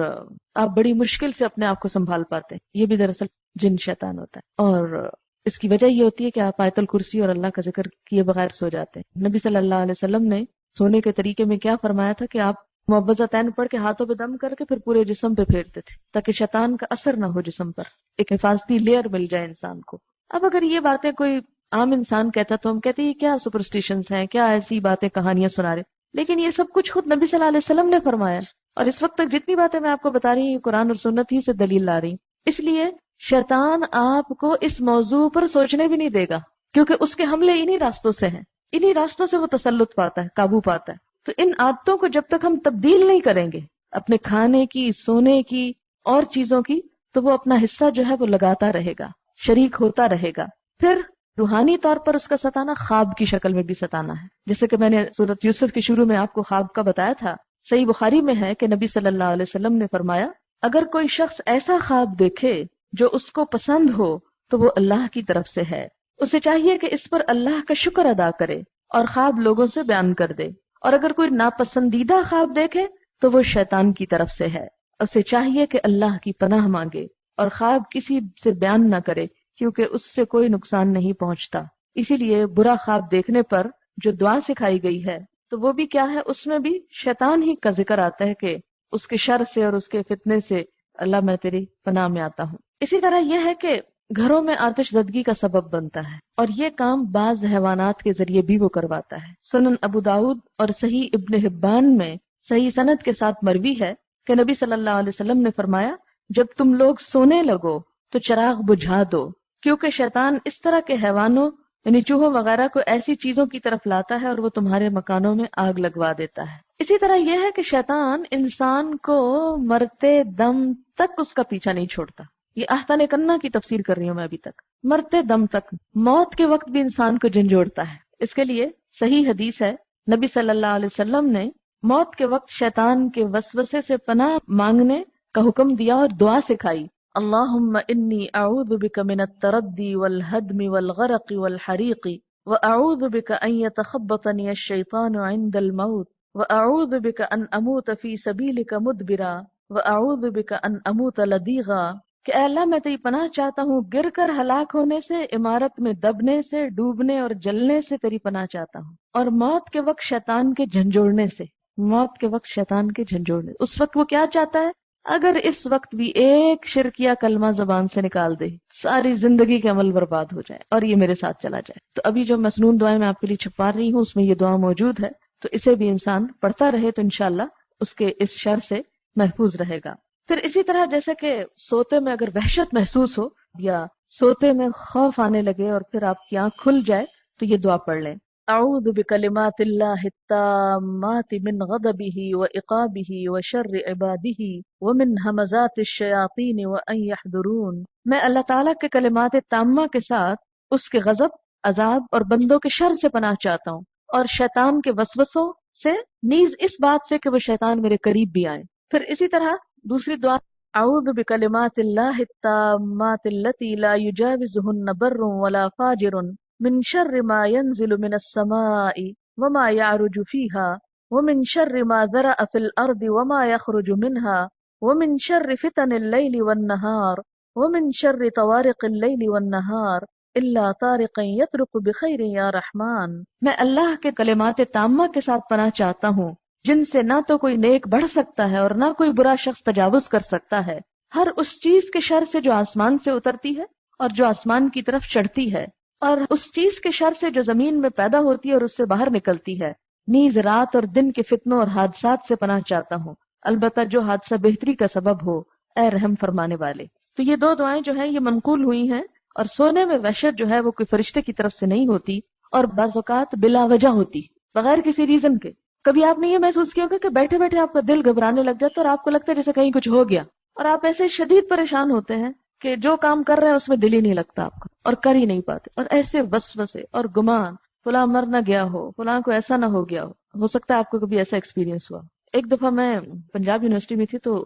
آپ بڑی مشکل سے اپنے آپ کو سنبھال پاتے ہیں. یہ بھی دراصل جن شیطان ہوتا ہے، اور اس کی وجہ یہ ہوتی ہے کہ آپ آیت الکرسی اور اللہ کا ذکر کیے بغیر سو جاتے ہیں. نبی صلی اللہ علیہ وسلم نے سونے کے طریقے میں کیا فرمایا تھا کہ آپ معوذتین پڑھ کے ہاتھوں پہ دم کر کے پھر پورے جسم پہ پھیرتے تھے تاکہ شیطان کا اثر نہ ہو جسم پر، ایک حفاظتی لیئر مل جائے انسان کو. اب اگر یہ باتیں کوئی عام انسان کہتا تو ہم کہتے ہیں کیا سپرسٹیشنز ہیں، کیا ایسی باتیں کہانیاں سنا رہے، لیکن یہ سب کچھ خود نبی صلی اللہ علیہ وسلم نے فرمایا. اور اس وقت تک جتنی باتیں میں آپ کو بتا رہی ہوں قرآن اور سنت ہی سے دلیل لا رہی ہوں. اس لیے شیطان آپ کو اس موضوع پر سوچنے بھی نہیں دے گا، کیونکہ اس کے حملے انہی راستوں سے ہیں، انہی راستوں سے وہ تسلط پاتا ہے، قابو پاتا ہے. تو ان عادتوں کو جب تک ہم تبدیل نہیں کریں گے، اپنے کھانے کی، سونے کی اور چیزوں کی، تو وہ اپنا حصہ جو ہے وہ لگاتا رہے گا، شریک ہوتا رہے گا. پھر روحانی طور پر اس کا ستانا خواب کی شکل میں بھی ستانا ہے، جیسے کہ میں نے سورۃ یوسف کے شروع میں آپ کو خواب کا بتایا تھا. صحیح بخاری میں ہے کہ نبی صلی اللہ علیہ وسلم نے فرمایا، اگر کوئی شخص ایسا خواب دیکھے جو اس کو پسند ہو تو وہ اللہ کی طرف سے ہے. اسے چاہیے کہ اس پر اللہ کا شکر ادا کرے اور خواب لوگوں سے بیان کر دے. اور اگر کوئی ناپسندیدہ خواب دیکھے تو وہ شیطان کی طرف سے ہے. اسے چاہیے کہ اللہ کی پناہ مانگے اور خواب کسی سے بیان نہ کرے، کیونکہ اس سے کوئی نقصان نہیں پہنچتا. اسی لیے برا خواب دیکھنے پر جو دعا سکھائی گئی ہے تو وہ بھی کیا ہے، اس میں بھی شیطان ہی کا ذکر آتا ہے کہ اس کے شر سے اور اس کے فتنے سے اللہ میں تیری پناہ میں آتا ہوں. اسی طرح یہ ہے کہ گھروں میں آتش زدگی کا سبب بنتا ہے، اور یہ کام بعض حیوانات کے ذریعے بھی وہ کرواتا ہے. سنن ابو داؤد اور صحیح ابن حبان میں صحیح سند کے ساتھ مروی ہے کہ نبی صلی اللہ علیہ وسلم نے فرمایا، جب تم لوگ سونے لگو تو چراغ بجھا دو، کیونکہ شیطان اس طرح کے حیوانوں یعنی چوہوں وغیرہ کو ایسی چیزوں کی طرف لاتا ہے اور وہ تمہارے مکانوں میں آگ لگوا دیتا ہے. اسی طرح یہ ہے کہ شیطان انسان کو مرتے دم تک اس کا پیچھا نہیں چھوڑتا. یہ احسان کنہ کی تفسیر کر رہی ہوں میں ابھی تک. مرتے دم تک، موت کے وقت بھی انسان کو جھنجھوڑتا ہے. اس کے لیے صحیح حدیث ہے، نبی صلی اللہ علیہ وسلم نے موت کے وقت شیطان کے وسوسے سے پناہ مانگنے کا حکم دیا اور دعا سکھائی. اللہم انی اعوذ بک من التردی والہدم والغرق والحریق واعوذ بک ان یتخبطنی الشیطان عند الموت وأعوذ بك أن أموت في سبيلك مدبرا وأعوذ بك أن أموت لديغا، کہ اے اللہ میں تیری پناہ چاہتا ہوں گر کر ہلاک ہونے سے، عمارت میں دبنے سے، ڈوبنے اور جلنے سے تیری پناہ چاہتا ہوں، اور موت کے وقت شیطان کے جھنجھوڑنے سے، موت کے وقت شیطان کے جھنجھوڑنے۔ اس وقت وہ کیا چاہتا ہے؟ اگر اس وقت بھی ایک شرکیہ کلمہ زبان سے نکال دے، ساری زندگی کے عمل برباد ہو جائے اور یہ میرے ساتھ چلا جائے۔ تو ابھی جو مسنون دعائیں میں آپ کے لیے چھپا رہی ہوں اس میں یہ دعا موجود ہے، تو اسے بھی انسان پڑھتا رہے تو انشاءاللہ اس کے اس شر سے محفوظ رہے گا۔ پھر اسی طرح جیسے کہ سوتے میں اگر وحشت محسوس ہو یا سوتے میں خوف آنے لگے اور پھر آپ کی آنکھ کھل جائے تو یہ دعا پڑھ لیں، اعوذ بکلمات اللہ التامات من غضبہ وعقابہ وشر عبادہ ومن ہمزات الشیاطین وان یحضرون، میں اللہ تعالیٰ کے کلمات تامہ کے ساتھ اس کے غضب، عذاب اور بندوں کے شر سے پناہ چاہتا ہوں، اور شیطان کے وسوسوں سے، نیز اس بات سے کہ وہ شیطان میرے قریب بھی آئے۔ پھر اسی طرح دوسری دعا، اعوذ بکلمات اللہ التامات التی لا یجاوزہن بر ولا فاجر من شر ما ينزل من السماء وما يعرج فيها ومن شر ما ذرأ في الأرض وما يخرج منها ومن شر فتن الليل والنهار ومن شر طوارق الليل والنهار الا طارقا يطرق بخير یا رحمان، میں اللہ کے کلمات تامہ کے ساتھ پناہ چاہتا ہوں جن سے نہ تو کوئی نیک بڑھ سکتا ہے اور نہ کوئی برا شخص تجاوز کر سکتا ہے، ہر اس چیز کے شر سے جو آسمان سے اترتی ہے اور جو آسمان کی طرف چڑھتی ہے، اور اس چیز کے شر سے جو زمین میں پیدا ہوتی ہے اور اس سے باہر نکلتی ہے، نیز رات اور دن کے فتنوں اور حادثات سے پناہ چاہتا ہوں، البتہ جو حادثہ بہتری کا سبب ہو، اے رحم فرمانے والے۔ تو یہ دو دعائیں جو ہیں یہ منقول ہوئی ہیں، اور سونے میں وحشت جو ہے وہ کوئی فرشتے کی طرف سے نہیں ہوتی، اور بعض اوقات بلا وجہ ہوتی، بغیر کسی ریزن کے۔ کبھی آپ نے یہ محسوس کیا ہوگا کہ بیٹھے بیٹھے آپ کا دل گھبرانے لگ جاتا ہے اور آپ کو لگتا ہے جیسے کہیں کچھ ہو گیا، اور آپ ایسے شدید پریشان ہوتے ہیں کہ جو کام کر رہے ہیں اس میں دل ہی نہیں لگتا آپ کا اور کر ہی نہیں پاتے، اور ایسے وسوسے اور گمان، فلاں مر نہ گیا ہو، فلاں کو ایسا نہ ہو گیا ہو سکتا ہے آپ کو کبھی ایسا ایکسپیرینس ہوا۔ ایک دفعہ میں پنجاب یونیورسٹی میں تھی تو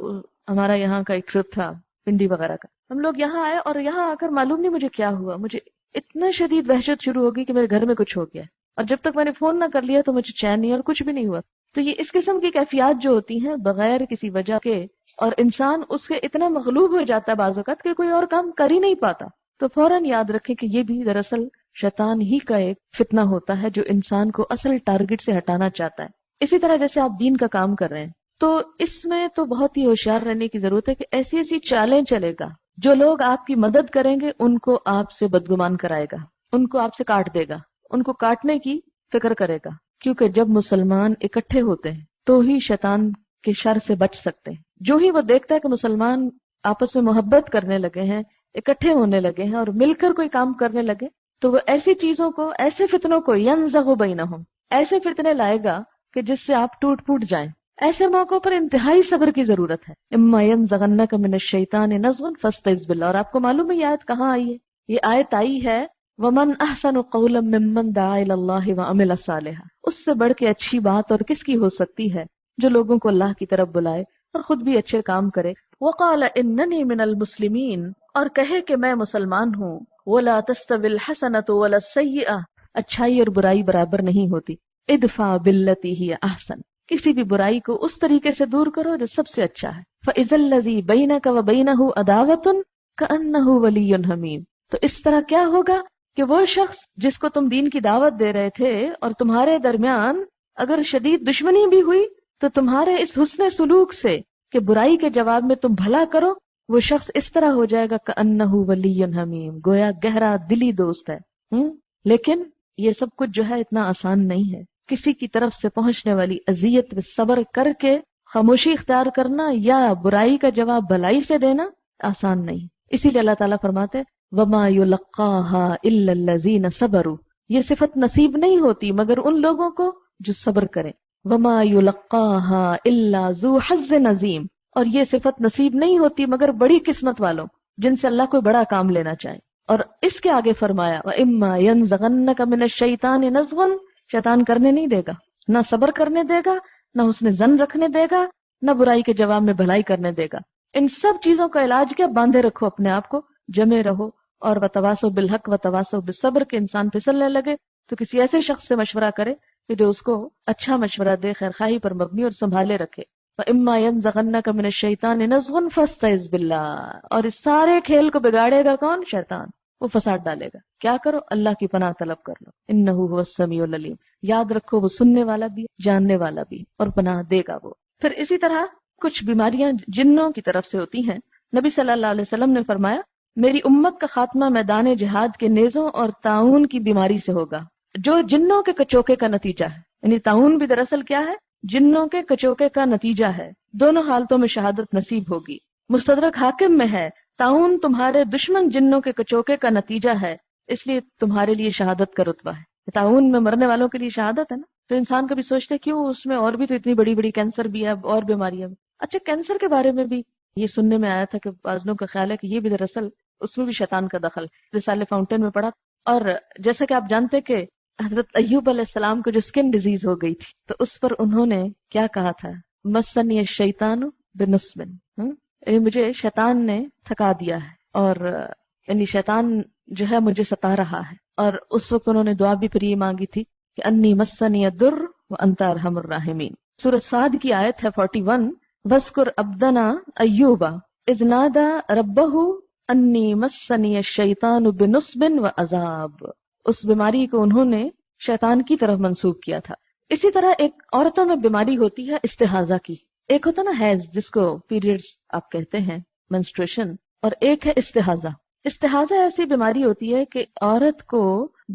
ہمارا یہاں کا ایک ٹرپ تھا پنڈی وغیرہ کا، ہم لوگ یہاں آئے اور یہاں آ کر معلوم نہیں مجھے کیا ہوا، مجھے اتنا شدید وحشت شروع ہو گئی کہ میرے گھر میں کچھ ہو گیا، اور جب تک میں نے فون نہ کر لیا تو مجھے چین نہیں اور کچھ بھی نہیں ہوا۔ تو یہ اس قسم کی کیفیات جو ہوتی ہیں بغیر کسی وجہ کے، اور انسان اس کے اتنا مغلوب ہو جاتا ہے بعض اوقات کہ کوئی اور کام کر ہی نہیں پاتا، تو فوراً یاد رکھیں کہ یہ بھی دراصل شیطان ہی کا ایک فتنہ ہوتا ہے جو انسان کو اصل ٹارگٹ سے ہٹانا چاہتا ہے۔ اسی طرح جیسے آپ دین کا کام کر رہے ہیں تو اس میں تو بہت ہی ہوشیار رہنے کی ضرورت ہے کہ ایسی ایسی چالیں چلے گا، جو لوگ آپ کی مدد کریں گے ان کو آپ سے بدگمان کرائے گا، ان کو آپ سے کاٹ دے گا، ان کو کاٹنے کی فکر کرے گا، کیونکہ جب مسلمان اکٹھے ہوتے ہیں تو ہی شیطان کے شر سے بچ سکتے ہیں۔ جو ہی وہ دیکھتا ہے کہ مسلمان آپس میں محبت کرنے لگے ہیں، اکٹھے ہونے لگے ہیں اور مل کر کوئی کام کرنے لگے، تو وہ ایسی چیزوں کو، ایسے فتنوں کو ینزغ بینہم، ایسے فتنے لائے گا کہ جس سے آپ ٹوٹ پھوٹ جائیں۔ ایسے موقعوں پر انتہائی صبر کی ضرورت ہے۔ اما ینزغنک من الشیطان نزغ فاستعذ باللہ، اور آپ کو معلوم ہے یہ آیت کہاں آئی ہے؟ یہ آیت آئی ہے وَمَنْ أَحْسَنُ قَوْلًا مِّمَّنْ دَعَا إِلَى اللَّهِ وَعَمِلَ صَالِحًا، اس سے بڑھ کے اچھی بات اور کس کی ہو سکتی ہے جو لوگوں کو اللہ کی طرف بلائے اور خود بھی اچھے کام کرے۔ وَقَالَ إِنَّنِي مِنَ الْمُسْلِمِينَ، اور کہے کہ میں مسلمان ہوں۔ وَلَا تَسْتَوِي الْحَسَنَةُ وَلَا السَّيِّئَةُ، اچھائی اور برائی برابر نہیں ہوتی۔ ادفع باللتی ہی احسن، کسی بھی برائی کو اس طریقے سے دور کرو جو سب سے اچھا ہے۔ فَإِذَا الَّذِي بَيْنَكَ وَبَيْنَهُ عَدَاوَةٌ كَأَنَّهُ وَلِيٌّ حَمِيمٌ، تو اس طرح کیا ہوگا کہ وہ شخص جس کو تم دین کی دعوت دے رہے تھے اور تمہارے درمیان اگر شدید دشمنی بھی ہوئی تو تمہارے اس حسن سلوک سے کہ برائی کے جواب میں تم بھلا کرو، وہ شخص اس طرح ہو جائے گا كَأَنَّهُ وَلِيٌّ حَمِيمٌ، گویا گہرا دلی دوست ہے۔ لیکن یہ سب کچھ جو ہے اتنا آسان نہیں ہے۔ کسی کی طرف سے پہنچنے والی اذیت پہ صبر کر کے خاموشی اختیار کرنا یا برائی کا جواب بھلائی سے دینا آسان نہیں۔ اسی لیے اللہ تعالیٰ فرماتے وَمَا يُلَقَّاهَا إِلَّا الَّذِينَ صَبَرُوا، یہ صفت نصیب نہیں ہوتی مگر ان لوگوں کو جو صبر کریں۔ وَمَا يُلَقَّاهَا إِلَّا ذُو حَظٍّ عَظِيمٍ، اور یہ صفت نصیب نہیں ہوتی مگر بڑی قسمت والوں، جن سے اللہ کوئی بڑا کام لینا چاہے۔ اور اس کے آگے فرمایا وَإِمَّا يَنزَغَنَّكَ مِنَ الشَّيْطَانِ نَزْغٌ، شیطان کرنے نہیں دے گا، نہ صبر کرنے دے گا، نہ حسن ظن رکھنے دے گا، نہ برائی کے جواب میں بھلائی کرنے دے گا۔ ان سب چیزوں کا علاج کیا؟ باندھے رکھو اپنے آپ کو، جمے رہو، اور وتواصوا بالحق وتواصوا بالصبر، کے انسان پھسلنے لگے تو کسی ایسے شخص سے مشورہ کرے کہ جو اس کو اچھا مشورہ دے، خیرخواہی پر مبنی اور سنبھالے رکھے۔ فَإِمَّا يَنزَغَنَّكَ مِنَ الشَّيْطَانِ نَزْغٌ فَاسْتَعِذْ بِاللَّهِ، اور اس سارے کھیل کو بگاڑے گا کون؟ شیطان، وہ فساد ڈالے گا۔ کیا کرو؟ اللہ کی پناہ طلب کر لو، إِنَّهُ هُوَ السَّمِيعُ الْعَلِيمُ، یاد رکھو وہ سننے والا بھی، جاننے والا بھی، اور پناہ دے گا وہ۔ پھر اسی طرح کچھ بیماریاں جنوں کی طرف سے ہوتی ہیں۔ نبی صلی اللہ علیہ وسلم نے فرمایا میری امت کا خاتمہ میدان جہاد کے نیزوں اور طاعون کی بیماری سے ہوگا، جو جنوں کے کچوکے کا نتیجہ ہے۔ یعنی طاعون بھی دراصل کیا ہے؟ جنوں کے کچوکے کا نتیجہ ہے۔ دونوں حالتوں میں شہادت نصیب ہوگی۔ مستدرک حاکم میں ہے طاعون تمہارے دشمن جنوں کے کچوکے کا نتیجہ ہے، اس لیے تمہارے لیے شہادت کا رتبہ ہے۔ طاعون میں مرنے والوں کے لیے شہادت ہے نا، تو انسان کبھی سوچتا ہے کیوں اس میں اور بھی تو اتنی بڑی بڑی کینسر بھی ہے اور بیماریاں بھی۔ اچھا، کینسر کے بارے میں بھی یہ سننے میں آیا تھا کہ بعض لوگوں کا خیال ہے کہ یہ بھی دراصل اس میں بھی شیطان کا دخل، رسالہ فاؤنٹین میں پڑھا۔ اور جیسا کہ آپ جانتے کہ حضرت ایوب علیہ السلام کو جو اسکن ڈیزیز ہو گئی تھی، تو اس پر انہوں نے کیا کہا تھا؟ مسنی الشیطان بنصب، یعنی مجھے شیطان نے تھکا دیا ہے، اور یعنی شیطان جو ہے مجھے ستا رہا ہے۔ اور اس وقت انہوں نے دعا بھی پھر یہ مانگی تھی کہ انی مسنی الضر وانت ارحم الراحمین۔ سورۃ صاد کی آیت ہے 41، وَاذْكُرْ عَبْدَنَا أَيُّوبَ إِذْ نَادَىٰ رَبَّهُ أَنِّي مَسَّنِيَ الشَّيْطَانُ بِنُصْبٍ وَعَذَابٍ۔ اس بیماری کو انہوں نے شیطان کی طرف منسوب کیا تھا۔ اسی طرح ایک عورتوں میں بیماری ہوتی ہے استحاضہ کی، ایک ہوتا نا حیض جس کو پیریڈز آپ کہتے ہیں، منسٹریشن، اور ایک ہے استحاضہ۔ استحاضہ ایسی بیماری ہوتی ہے کہ عورت کو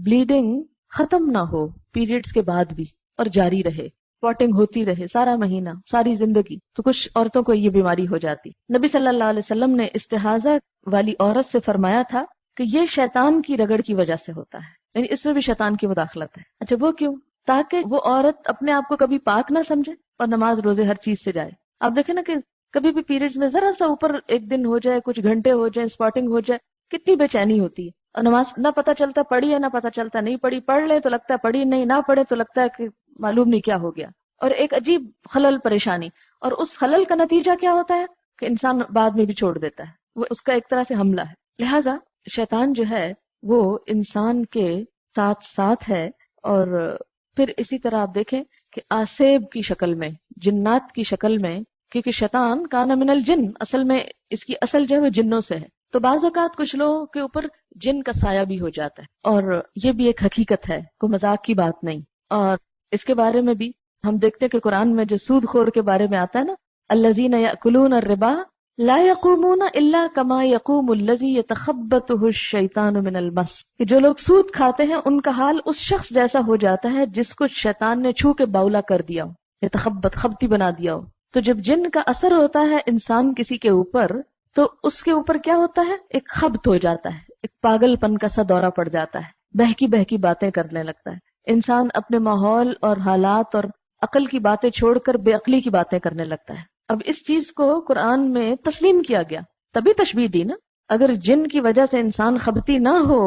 بلیڈنگ ختم نہ ہو پیریڈز کے بعد بھی اور جاری رہے، پاٹنگ ہوتی رہے سارا مہینہ، ساری زندگی۔ تو کچھ عورتوں کو یہ بیماری ہو جاتی۔ نبی صلی اللہ علیہ وسلم نے استحاضہ والی عورت سے فرمایا تھا کہ یہ شیطان کی رگڑ کی وجہ سے ہوتا ہے، یعنی اس میں بھی شیطان کی مداخلت ہے۔ اچھا، وہ کیوں؟ تاکہ وہ عورت اپنے آپ کو کبھی پاک نہ سمجھے اور نماز روزے ہر چیز سے جائے۔ آپ دیکھیں نا کہ کبھی بھی پیریڈز میں ذرا سا اوپر ایک دن ہو جائے، کچھ گھنٹے ہو جائے، اسپاٹنگ ہو جائے، کتنی بے چینی ہوتی ہے، اور نماز نہ پتہ چلتا پڑھی ہے نہ پتہ چلتا نہیں پڑھی، پڑھ لے تو لگتا ہے پڑھی نہیں، نہ پڑھے تو لگتا ہے کہ معلوم نہیں کیا ہو گیا، اور ایک عجیب خلل، پریشانی۔ اور اس خلل کا نتیجہ کیا ہوتا ہے کہ انسان بعد میں بھی چھوڑ دیتا ہے، وہ اس کا ایک طرح سے حملہ ہے۔ لہٰذا شیطان جو ہے وہ انسان کے ساتھ ساتھ ہے، اور پھر اسی طرح آپ دیکھیں کہ آسیب کی شکل میں، جنات کی شکل میں، کیونکہ شیطان کان من الجن، اصل میں اس کی اصل جو ہے وہ جنوں سے ہے، تو بعض اوقات کچھ لوگوں کے اوپر جن کا سایہ بھی ہو جاتا ہے، اور یہ بھی ایک حقیقت ہے، کوئی مذاق کی بات نہیں۔ اور اس کے بارے میں بھی ہم دیکھتے ہیں کہ قرآن میں جو سود خور کے بارے میں آتا ہے نا، الذین یأکلون الربا لا یقومون الا کما یقوم الذی یتخبطہ الشیطان من المس، کہ جو لوگ سود کھاتے ہیں ان کا حال اس شخص جیسا ہو جاتا ہے جس کو شیطان نے چھو کے باولا کر دیا ہو، یتخبط، خبتی بنا دیا ہو۔ تو جب جن کا اثر ہوتا ہے انسان کسی کے اوپر، تو اس کے اوپر کیا ہوتا ہے؟ ایک خبط ہو جاتا ہے، ایک پاگل پن کا سا دورہ پڑ جاتا ہے، بہکی بہکی باتیں کرنے لگتا ہے انسان، اپنے ماحول اور حالات اور عقل کی باتیں چھوڑ کر بے عقلی کی باتیں کرنے لگتا ہے۔ اب اس چیز کو قرآن میں تسلیم کیا گیا، تبھی تشبیہ دی نا۔ اگر جن کی وجہ سے انسان خبتی نہ ہو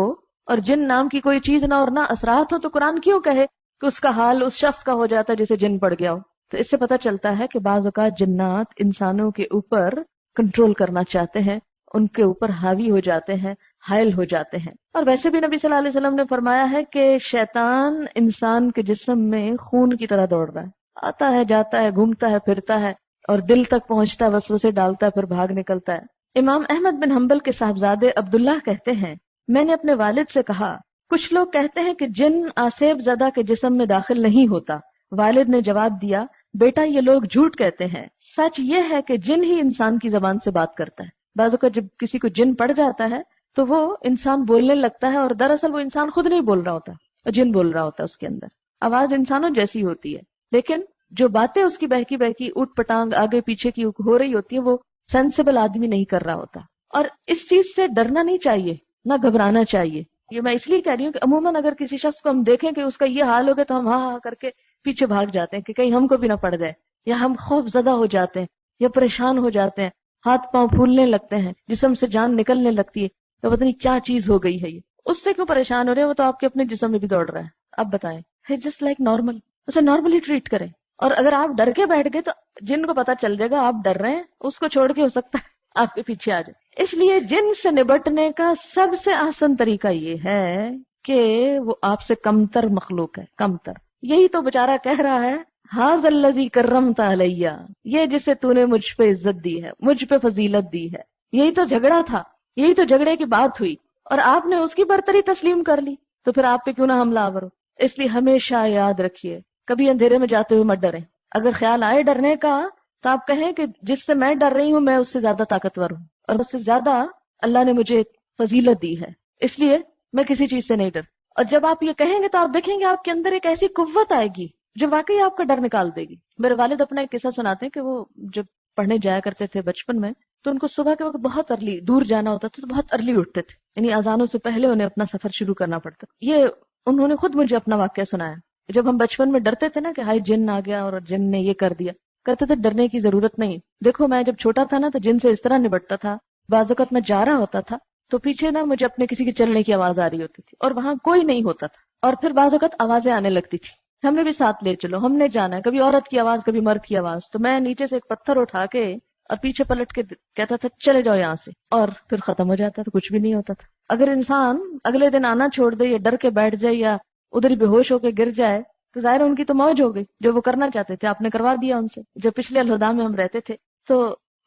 اور جن نام کی کوئی چیز نہ اور نہ اثرات ہو، تو قرآن کیوں کہے کہ اس کا حال اس شخص کا ہو جاتا ہے جسے جن پڑ گیا ہو؟ تو اس سے پتہ چلتا ہے کہ بعض اوقات جنات انسانوں کے اوپر کنٹرول کرنا چاہتے ہیں، ان کے اوپر حاوی ہو جاتے ہیں، حائل ہو جاتے ہیں۔ اور ویسے بھی نبی صلی اللہ علیہ وسلم نے فرمایا ہے کہ شیطان انسان کے جسم میں خون کی طرح دوڑ رہا ہے، آتا ہے جاتا ہے، گھومتا ہے پھرتا ہے، اور دل تک پہنچتا ہے، وسوسے ڈالتا ہے، پھر بھاگ نکلتا ہے۔ امام احمد بن حنبل کے صاحبزادے عبداللہ کہتے ہیں، میں نے اپنے والد سے کہا کچھ لوگ کہتے ہیں کہ جن آسیب زدہ کے جسم میں داخل نہیں ہوتا۔ والد نے جواب دیا، بیٹا یہ لوگ جھوٹ کہتے ہیں، سچ یہ ہے کہ جن ہی انسان کی زبان سے بات کرتا ہے۔ بعض اوقات جب کسی کو جن پڑ جاتا ہے تو وہ انسان بولنے لگتا ہے، اور دراصل وہ انسان خود نہیں بول رہا ہوتا، اور جن بول رہا ہوتا ہے اس کے اندر۔ آواز انسانوں جیسی ہوتی ہے، لیکن جو باتیں اس کی بہکی بہکی اوٹ پٹانگ آگے پیچھے کی ہو رہی ہوتی ہے، وہ سینسیبل آدمی نہیں کر رہا ہوتا۔ اور اس چیز سے ڈرنا نہیں چاہیے، نہ گھبرانا چاہیے۔ یہ میں اس لیے کہہ رہی ہوں کہ عموماً اگر کسی شخص کو ہم دیکھیں کہ اس کا یہ حال ہو گیا تو ہم ہاں ہاں کر کے پیچھے بھاگ جاتے ہیں کہ کہیں ہم کو بھی نہ پڑ جائے، یا ہم خوف زدہ ہو جاتے ہیں، یا پریشان ہو جاتے ہیں، ہاتھ پاؤں پھولنے لگتے ہیں، جسم سے جان نکلنے لگتی ہے، تو پتہ نہیں کیا چیز ہو گئی ہے یہ۔ اس سے کیوں پریشان ہو رہے ہیں؟ وہ تو آپ کے اپنے جسم میں بھی دوڑ رہا ہے۔ اب بتائیں، جسٹ لائک نارمل، اسے نارملی ٹریٹ کریں۔ اور اگر آپ ڈر کے بیٹھ گئے تو جن کو پتا چل جائے گا آپ ڈر رہے ہیں، اس کو چھوڑ کے ہو سکتا ہے آپ کے پیچھے آ جائے۔ اس لیے جن سے نبٹنے کا سب سے آسان طریقہ یہ ہے کہ وہ آپ سے کمتر مخلوق ہے، کمتر، یہی تو بیچارہ کہہ رہا ہے ھذا الذی کرمت علیہ، یہ جسے تو نے مجھ پہ عزت دی ہے، مجھ پہ فضیلت دی ہے، یہی تو جھگڑا تھا، یہی تو جھگڑے کی بات ہوئی، اور آپ نے اس کی برتری تسلیم کر لی، تو پھر آپ پہ کیوں نہ حملہ آور ہو؟ اس لیے ہمیشہ یاد رکھیے، کبھی اندھیرے میں جاتے ہوئے مت ڈریں۔ اگر خیال آئے ڈرنے کا تو آپ کہیں کہ جس سے میں ڈر رہی ہوں میں اس سے زیادہ طاقتور ہوں، اور اس سے زیادہ اللہ نے مجھے فضیلت دی ہے، اس لیے میں کسی چیز سے نہیں ڈر۔ اور جب آپ یہ کہیں گے تو آپ دیکھیں گے آپ کے اندر ایک ایسی قوت آئے گی جو واقعی آپ کا ڈر نکال دے گی۔ میرے والد اپنا ایک قصہ سناتے ہیں کہ وہ جب پڑھنے جایا کرتے تھے بچپن میں، تو ان کو صبح کے وقت بہت ارلی دور جانا ہوتا تھا، تو بہت ارلی اٹھتے تھے، یعنی اذانوں سے پہلے انہیں اپنا سفر شروع کرنا پڑتا۔ یہ انہوں نے خود مجھے اپنا واقعہ سنایا۔ جب ہم بچپن میں ڈرتے تھے نا کہ ہائی جن آ گیا اور جن نے یہ کر دیا، کہتے تھے ڈرنے کی ضرورت نہیں۔ دیکھو میں جب چھوٹا تھا نا تو جن سے اس طرح نبٹتا تھا، بعض اوقات میں جا رہا ہوتا تھا تو پیچھے نا مجھے اپنے کسی کے چلنے کی آواز آ رہی ہوتی تھی اور وہاں کوئی نہیں ہوتا تھا، اور پھر بعض اوقات آوازیں آنے لگتی تھی، ہمیں بھی ساتھ لے چلو، ہم نے جانا ہے، کبھی عورت کی آواز کبھی مرد کی آواز، تو میں نیچے سے ایک پتھر اٹھا کے اور پیچھے پلٹ کے کہتا تھا چلے جاؤ یہاں سے، اور پھر ختم ہو جاتا تھا، کچھ بھی نہیں ہوتا تھا۔ اگر انسان اگلے دن آنا چھوڑ دے یا ڈر کے بیٹھ جائے یا ادھر ہی بے ہوش ہو کے گر جائے تو ظاہر ان کی تو موج ہو گئی، جو وہ کرنا چاہتے تھے آپ نے کروا دیا ان سے۔ جب پچھلے الہدا میں ہم رہتے تھے تو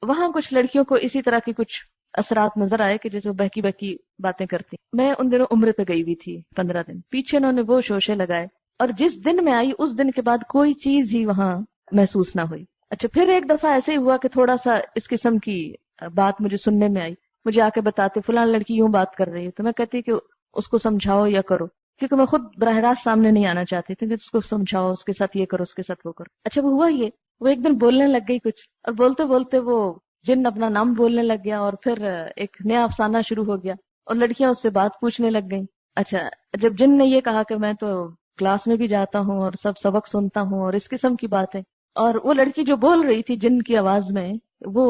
وہاں کچھ لڑکیوں کو اسی طرح کی کچھ اثرات نظر آئے کہ جیسے وہ بہکی بہکی باتیں کرتی۔ میں ان دنوں عمرے پہ گئی ہوئی تھی 15 دن، پیچھے انہوں نے وہ شوشے لگائے، اور جس دن میں آئی اس دن کے بعد کوئی چیز ہی وہاں محسوس نہ ہوئی۔ اچھا پھر ایک دفعہ ایسے ہی ہوا کہ تھوڑا سا اس قسم کی بات مجھے سننے میں آئی، مجھے آ کے بتاتے فلاں لڑکی یوں بات کر رہی ہے، تو میں کہتی کہ اس کو سمجھاؤ یا کرو، کیونکہ میں خود براہ راست سامنے نہیں آنا چاہتی تھی کہ اس کو سمجھاؤ، اس کے ساتھ یہ کرو، اس کے ساتھ وہ کرو۔ اچھا وہ ہوا یہ، وہ ایک دن بولنے لگ گئی کچھ، اور بولتے بولتے وہ جن اپنا نام بولنے لگ گیا، اور پھر ایک نیا افسانہ شروع ہو گیا اور لڑکیاں اس سے بات پوچھنے لگ گئیں۔ اچھا جب جن نے یہ کہا کہ میں تو کلاس میں بھی جاتا ہوں اور سب سبق سنتا ہوں اور اس قسم کی باتیں، اور وہ لڑکی جو بول رہی تھی جن کی آواز میں، وہ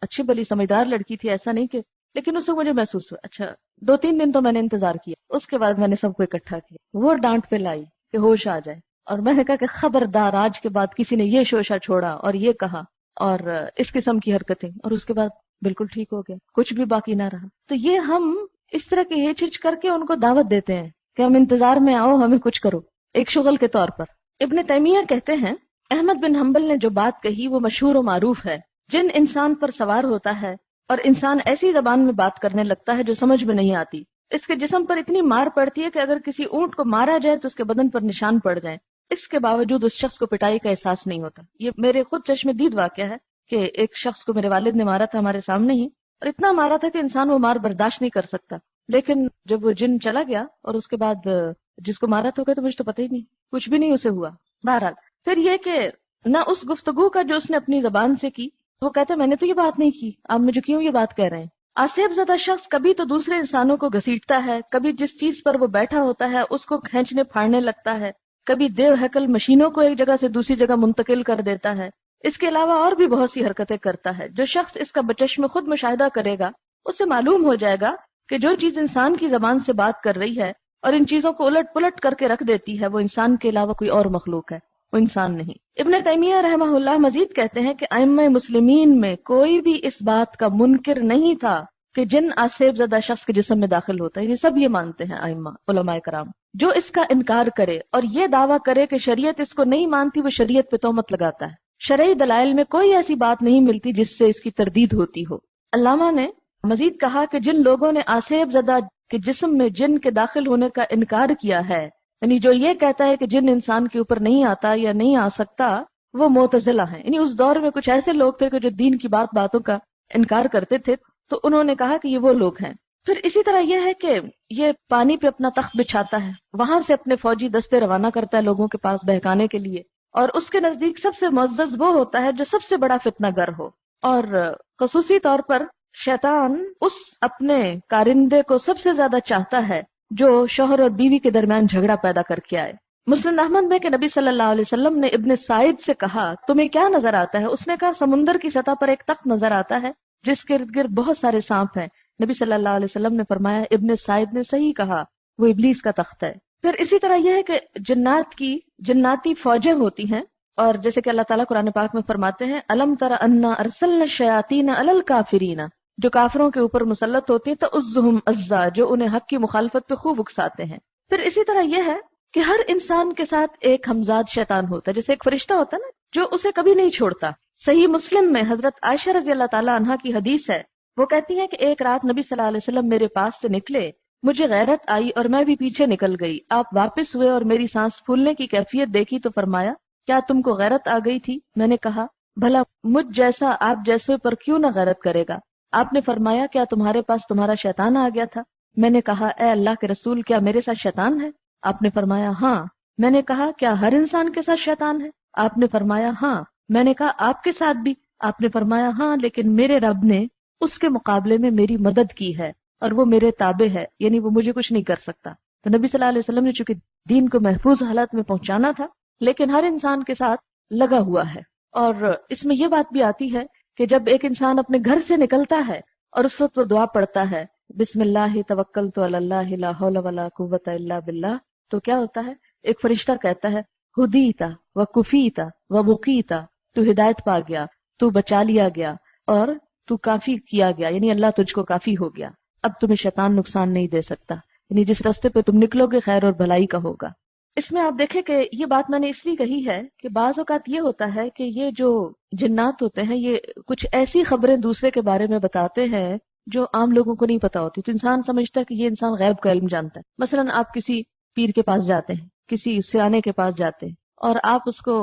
اچھی بلی سمجھدار لڑکی تھی، ایسا نہیں کہ، لیکن اس سے مجھے محسوس ہوا۔ اچھا 2-3 دن تو میں نے انتظار کیا، اس کے بعد میں نے سب کو اکٹھا کیا، وہ ڈانٹ پہ لائی کہ ہوش آ جائے، اور میں نے کہا کہ خبردار آج کے بعد کسی نے یہ شوشہ چھوڑا اور یہ کہا اور اس قسم کی حرکتیں، اور اس کے بعد بالکل ٹھیک ہو گیا، کچھ بھی باقی نہ رہا۔ تو یہ ہم اس طرح کی ہچ ہچ کر کے ان کو دعوت دیتے ہیں کہ ہم انتظار میں آؤ، ہمیں کچھ کرو، ایک شغل کے طور پر۔ ابن تیمیہ کہتے ہیں احمد بن حنبل نے جو بات کہی وہ مشہور و معروف ہے، جن انسان پر سوار ہوتا ہے اور انسان ایسی زبان میں بات کرنے لگتا ہے جو سمجھ میں نہیں آتی، اس کے جسم پر اتنی مار پڑتی ہے کہ اگر کسی اونٹ کو مارا جائے تو اس کے بدن پر نشان پڑ جائیں، اس کے باوجود اس شخص کو پٹائی کا احساس نہیں ہوتا۔ یہ میرے خود چشم دید واقعہ ہے کہ ایک شخص کو میرے والد نے مارا تھا ہمارے سامنے ہی، اور اتنا مارا تھا کہ انسان وہ مار برداشت نہیں کر سکتا، لیکن جب وہ جن چلا گیا اور اس کے بعد جس کو مارا تو مجھے تو پتہ ہی نہیں، کچھ بھی نہیں اسے ہوا۔ بہرحال پھر یہ کہ نہ اس گفتگو کا جو اس نے اپنی زبان سے کی، وہ کہتے میں نے تو یہ بات نہیں کی، آپ مجھے کیوں یہ بات کہہ رہے ہیں۔ آصیب زدہ شخص کبھی تو دوسرے انسانوں کو گھسیٹتا ہے، کبھی جس چیز پر وہ بیٹھا ہوتا ہے اس کو کھینچنے پھاڑنے لگتا ہے، کبھی دیو ہیکل مشینوں کو ایک جگہ سے دوسری جگہ منتقل کر دیتا ہے، اس کے علاوہ اور بھی بہت سی حرکتیں کرتا ہے۔ جو شخص اس کا بچشم خود مشاہدہ کرے گا اس سے معلوم ہو جائے گا کہ جو چیز انسان کی زبان سے بات کر رہی ہے اور ان چیزوں کو الٹ پلٹ کر کے رکھ دیتی ہے وہ انسان کے علاوہ کوئی اور مخلوق ہے، وہ انسان نہیں۔ ابن تیمیہ رحمہ اللہ مزید کہتے ہیں کہ ائمہ مسلمین میں کوئی بھی اس بات کا منکر نہیں تھا کہ جن آصیب زدہ شخص کے جسم میں داخل ہوتا ہے، یہ سب یہ مانتے ہیں ائمہ علماء کرام۔ جو اس کا انکار کرے اور یہ دعویٰ کرے کہ شریعت اس کو نہیں مانتی وہ شریعت پہ تہمت لگاتا ہے۔ شرعی دلائل میں کوئی ایسی بات نہیں ملتی جس سے اس کی تردید ہوتی ہو۔ علامہ نے مزید کہا کہ جن لوگوں نے آصیب زدہ کے جسم میں جن کے داخل ہونے کا انکار کیا ہے، یعنی جو یہ کہتا ہے کہ جن انسان کے اوپر نہیں آتا یا نہیں آ سکتا، وہ معتزلہ ہیں۔ یعنی اس دور میں کچھ ایسے لوگ تھے کہ جو دین کی باتوں کا انکار کرتے تھے، تو انہوں نے کہا کہ یہ وہ لوگ ہیں۔ پھر اسی طرح یہ ہے کہ یہ پانی پہ اپنا تخت بچھاتا ہے، وہاں سے اپنے فوجی دستے روانہ کرتا ہے لوگوں کے پاس بہکانے کے لیے، اور اس کے نزدیک سب سے معزز وہ ہوتا ہے جو سب سے بڑا فتنہ گر ہو، اور خصوصی طور پر شیطان اس اپنے کارندے کو سب سے زیادہ چاہتا ہے جو شوہر اور بیوی کے درمیان جھگڑا پیدا کر کے آئے۔ مسند احمد میں کہ نبی صلی اللہ علیہ وسلم نے ابن سعید سے کہا تمہیں کیا نظر آتا ہے؟ اس نے کہا سمندر کی سطح پر ایک تخت نظر آتا ہے جس کے ارد گرد بہت سارے سانپ ہیں۔ نبی صلی اللہ علیہ وسلم نے فرمایا ابن سعید نے صحیح کہا، وہ ابلیس کا تخت ہے۔ پھر اسی طرح یہ ہے کہ جنات کی جناتی فوجیں ہوتی ہیں، اور جیسے کہ اللہ تعالیٰ قرآن پاک میں فرماتے ہیں الم تر انا ارسلنا الشیاطین علی الکافرین، جو کافروں کے اوپر مسلط ہوتی ہے، تعزهم عزا، جو انہیں حق کی مخالفت پہ خوب اکساتے ہیں۔ پھر اسی طرح یہ ہے کہ ہر انسان کے ساتھ ایک ہمزاد شیطان ہوتا ہے، جیسے ایک فرشتہ ہوتا ہے نا جو اسے کبھی نہیں چھوڑتا۔ صحیح مسلم میں حضرت عائشہ رضی اللہ تعالی عنہا کی حدیث ہے، وہ کہتی ہے کہ ایک رات نبی صلی اللہ علیہ وسلم میرے پاس سے نکلے، مجھے غیرت آئی اور میں بھی پیچھے نکل گئی۔ آپ واپس ہوئے اور میری سانس پھولنے کی کیفیت دیکھی تو فرمایا کیا تم کو غیرت آ گئی تھی؟ میں نے کہا بھلا مجھ جیسا آپ جیسے پر کیوں نہ غیرت کرے گا؟ آپ نے فرمایا کیا تمہارے پاس تمہارا شیطان آ گیا تھا؟ میں نے کہا اے اللہ کے رسول کیا میرے ساتھ شیطان ہے؟ آپ نے فرمایا ہاں۔ میں نے کہا کیا ہر انسان کے ساتھ شیطان ہے؟ آپ نے فرمایا ہاں۔ میں نے کہا آپ کے ساتھ بھی؟ آپ نے فرمایا ہاں، لیکن میرے رب نے اس کے مقابلے میں میری مدد کی ہے اور وہ میرے تابع ہے، یعنی وہ مجھے کچھ نہیں کر سکتا۔ تو نبی صلی اللہ علیہ وسلم نے چونکہ دین کو محفوظ حالت میں پہنچانا تھا، لیکن ہر انسان کے ساتھ لگا ہوا ہے۔ اور اس میں یہ بات بھی آتی ہے کہ جب ایک انسان اپنے گھر سے نکلتا ہے اور اس وقت وہ دعا پڑھتا ہے بسم اللہ توکلت علی اللہ لا حول ولا قوت الا باللہ، تو کیا ہوتا ہے؟ ایک فرشتہ کہتا ہے ہدیتا و کفیتا و بقیتا، تو ہدایت پا گیا، تو بچا لیا گیا اور تو کافی کیا گیا، یعنی اللہ تجھ کو کافی ہو گیا، اب تمہیں شیطان نقصان نہیں دے سکتا، یعنی جس راستے پہ تم نکلو گے خیر اور بھلائی کا ہوگا۔ اس میں آپ دیکھیں کہ یہ بات میں نے اس لیے کہی ہے کہ بعض اوقات یہ ہوتا ہے کہ یہ جو جنات ہوتے ہیں یہ کچھ ایسی خبریں دوسرے کے بارے میں بتاتے ہیں جو عام لوگوں کو نہیں پتا ہوتی، تو انسان سمجھتا ہے کہ یہ انسان غیب کا علم جانتا ہے۔ مثلا آپ کسی پیر کے پاس جاتے ہیں، کسی سیانے کے پاس جاتے ہیں اور آپ اس کو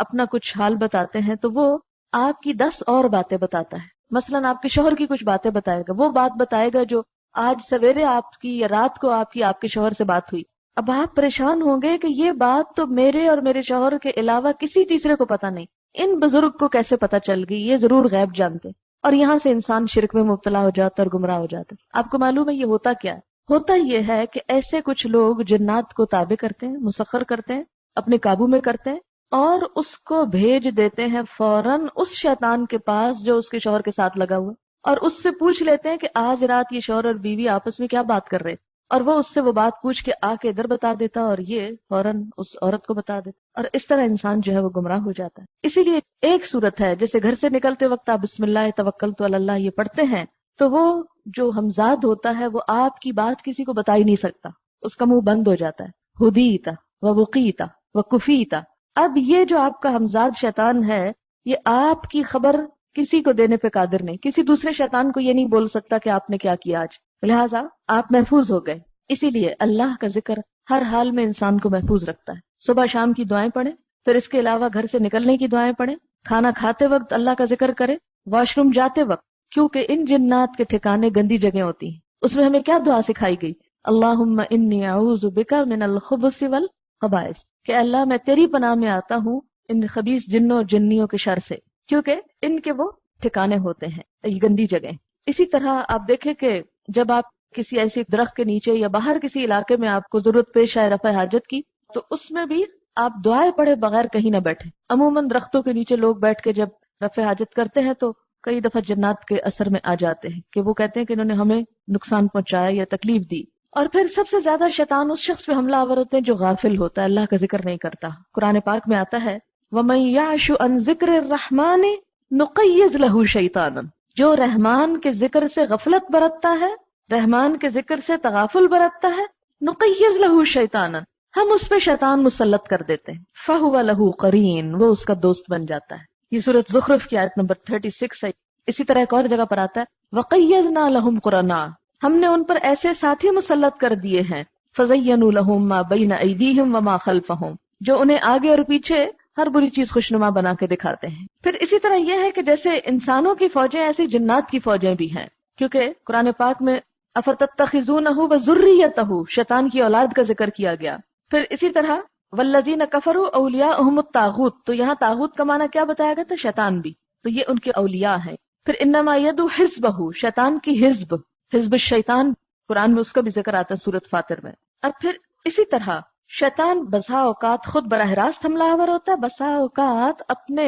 اپنا کچھ حال بتاتے ہیں تو وہ آپ کی 10 اور باتیں بتاتا ہے۔ مثلا آپ کے شوہر کی کچھ باتیں بتائے گا، وہ بات بتائے گا جو آج سویرے آپ کی یا رات کو آپ کے شوہر سے بات ہوئی۔ اب آپ پریشان ہوں گے کہ یہ بات تو میرے اور میرے شوہر کے علاوہ کسی تیسرے کو پتا نہیں، ان بزرگ کو کیسے پتا چل گئی؟ یہ ضرور غیب جانتے۔ اور یہاں سے انسان شرک میں مبتلا ہو جاتا اور گمراہ ہو جاتا۔ آپ کو معلوم ہے یہ ہوتا کیا ہے؟ ہوتا یہ ہے کہ ایسے کچھ لوگ جنات کو تابع کرتے ہیں، مسخر کرتے ہیں، اپنے قابو میں کرتے ہیں اور اس کو بھیج دیتے ہیں فوراً اس شیطان کے پاس جو اس کے شوہر کے ساتھ لگا ہوا، اور اس سے پوچھ لیتے ہیں کہ آج رات یہ شوہر اور بیوی آپس میں کیا بات کر رہے، اور وہ اس سے وہ بات پوچھ کے آ کے ادھر بتا دیتا اور یہ فوراً اس عورت کو بتا دیتا، اور اس طرح انسان جو ہے وہ گمراہ ہو جاتا ہے۔ اسی لیے ایک صورت ہے جیسے گھر سے نکلتے وقت آپ بسم اللہ توکلت علی اللہ یہ پڑھتے ہیں تو وہ جو ہمزاد ہوتا ہے وہ آپ کی بات کسی کو بتا ہی نہیں سکتا، اس کا منہ بند ہو جاتا ہے، ہدیتا و وقیتا و کفیتا۔ اب یہ جو آپ کا ہمزاد شیطان ہے یہ آپ کی خبر کسی کو دینے پہ قادر نہیں، کسی دوسرے شیطان کو یہ نہیں بول سکتا کہ آپ نے کیا کیا آج، لہٰذا آپ محفوظ ہو گئے۔ اسی لیے اللہ کا ذکر ہر حال میں انسان کو محفوظ رکھتا ہے۔ صبح شام کی دعائیں پڑھیں، پھر اس کے علاوہ گھر سے نکلنے کی دعائیں پڑھیں، کھانا کھاتے وقت اللہ کا ذکر کریں، واش روم جاتے وقت، کیونکہ ان جنات کے ٹھکانے گندی جگہ ہوتی ہیں۔ اس میں ہمیں کیا دعا سکھائی گئی؟ اللہم انی اعوذ بک من الخبث والخبائث، کہ اللہ میں تیری پناہ میں آتا ہوں ان خبیث جنوں اور جنیوں کے شر سے، کیونکہ ان کے وہ ٹھکانے ہوتے ہیں، یہ گندی جگہ۔ اسی طرح آپ دیکھیں کہ جب آپ کسی ایسی درخت کے نیچے یا باہر کسی علاقے میں آپ کو ضرورت پیش آئے رفع حاجت کی تو اس میں بھی آپ دعائیں پڑھے بغیر کہیں نہ بیٹھیں۔ عموماً درختوں کے نیچے لوگ بیٹھ کے جب رفع حاجت کرتے ہیں تو کئی دفعہ جنات کے اثر میں آ جاتے ہیں کہ وہ کہتے ہیں کہ انہوں نے ہمیں نقصان پہنچایا یا تکلیف دی۔ اور پھر سب سے زیادہ شیطان اس شخص پہ حملہ آور ہوتے ہیں جو غافل ہوتا ہے، اللہ کا ذکر نہیں کرتا۔ قرآن پاک میں آتا ہے وَمَن يَعْشُ عَن ذِكْرِ الرَّحْمَنِ نُقَيِّضْ لَهُ شَيْطَانًا، جو رحمان کے ذکر سے غفلت برتتا ہے، رحمان کے ذکر سے تغافل برتتا ہے، نقیض لہو شیطانا، ہم اس پہ شیطان مسلط کر دیتے ہیں، فہو لہو قرین، وہ اس کا دوست بن جاتا ہے۔ یہ سورۃ زخرف کی آیت نمبر 36 ہے۔ اسی طرح ایک اور جگہ پر آتا ہے وَقَيَّضْنَا لَهُمْ قُرَنَاءَ، ہم نے ان پر ایسے ساتھی مسلط کر دیے ہیں، فَزَيَّنُوا لَهُم مَا بَيْنَ أَيْدِيهِمْ وَمَا خَلْفَهُمْ، جو انہیں آگے اور پیچھے ہر بری چیز خوشنما بنا کے دکھاتے ہیں۔ پھر اسی طرح یہ ہے کہ جیسے انسانوں کی فوجیں ایسی جنات کی فوجیں بھی ہیں، کیونکہ قرآن پاک میں اَفَتَتَّخِذُونَهُ وَذُرِّيَّتَهُ، شیطان کی اولاد کا ذکر کیا گیا۔ پھر اسی طرح وَالَّذِينَ كَفَرُوا أَوْلِيَاؤُهُمُ الطَّاغُوتُ، تو یہاں طاغوت کا معنی کیا بتایا گیا تھا؟ شیطان بھی، تو یہ ان کے اولیاء ہیں۔ پھر إِنَّمَا يَدْعُو حِزْبَهُ، شیطان کی حزب الشیطان، قرآن میں اس کا بھی ذکر آتا ہے سورۃ فاطر میں۔ اب پھر اسی طرح شیطان بسا اوقات خود براہ راست حملہ آور ہوتا ہے، بسا اوقات اپنے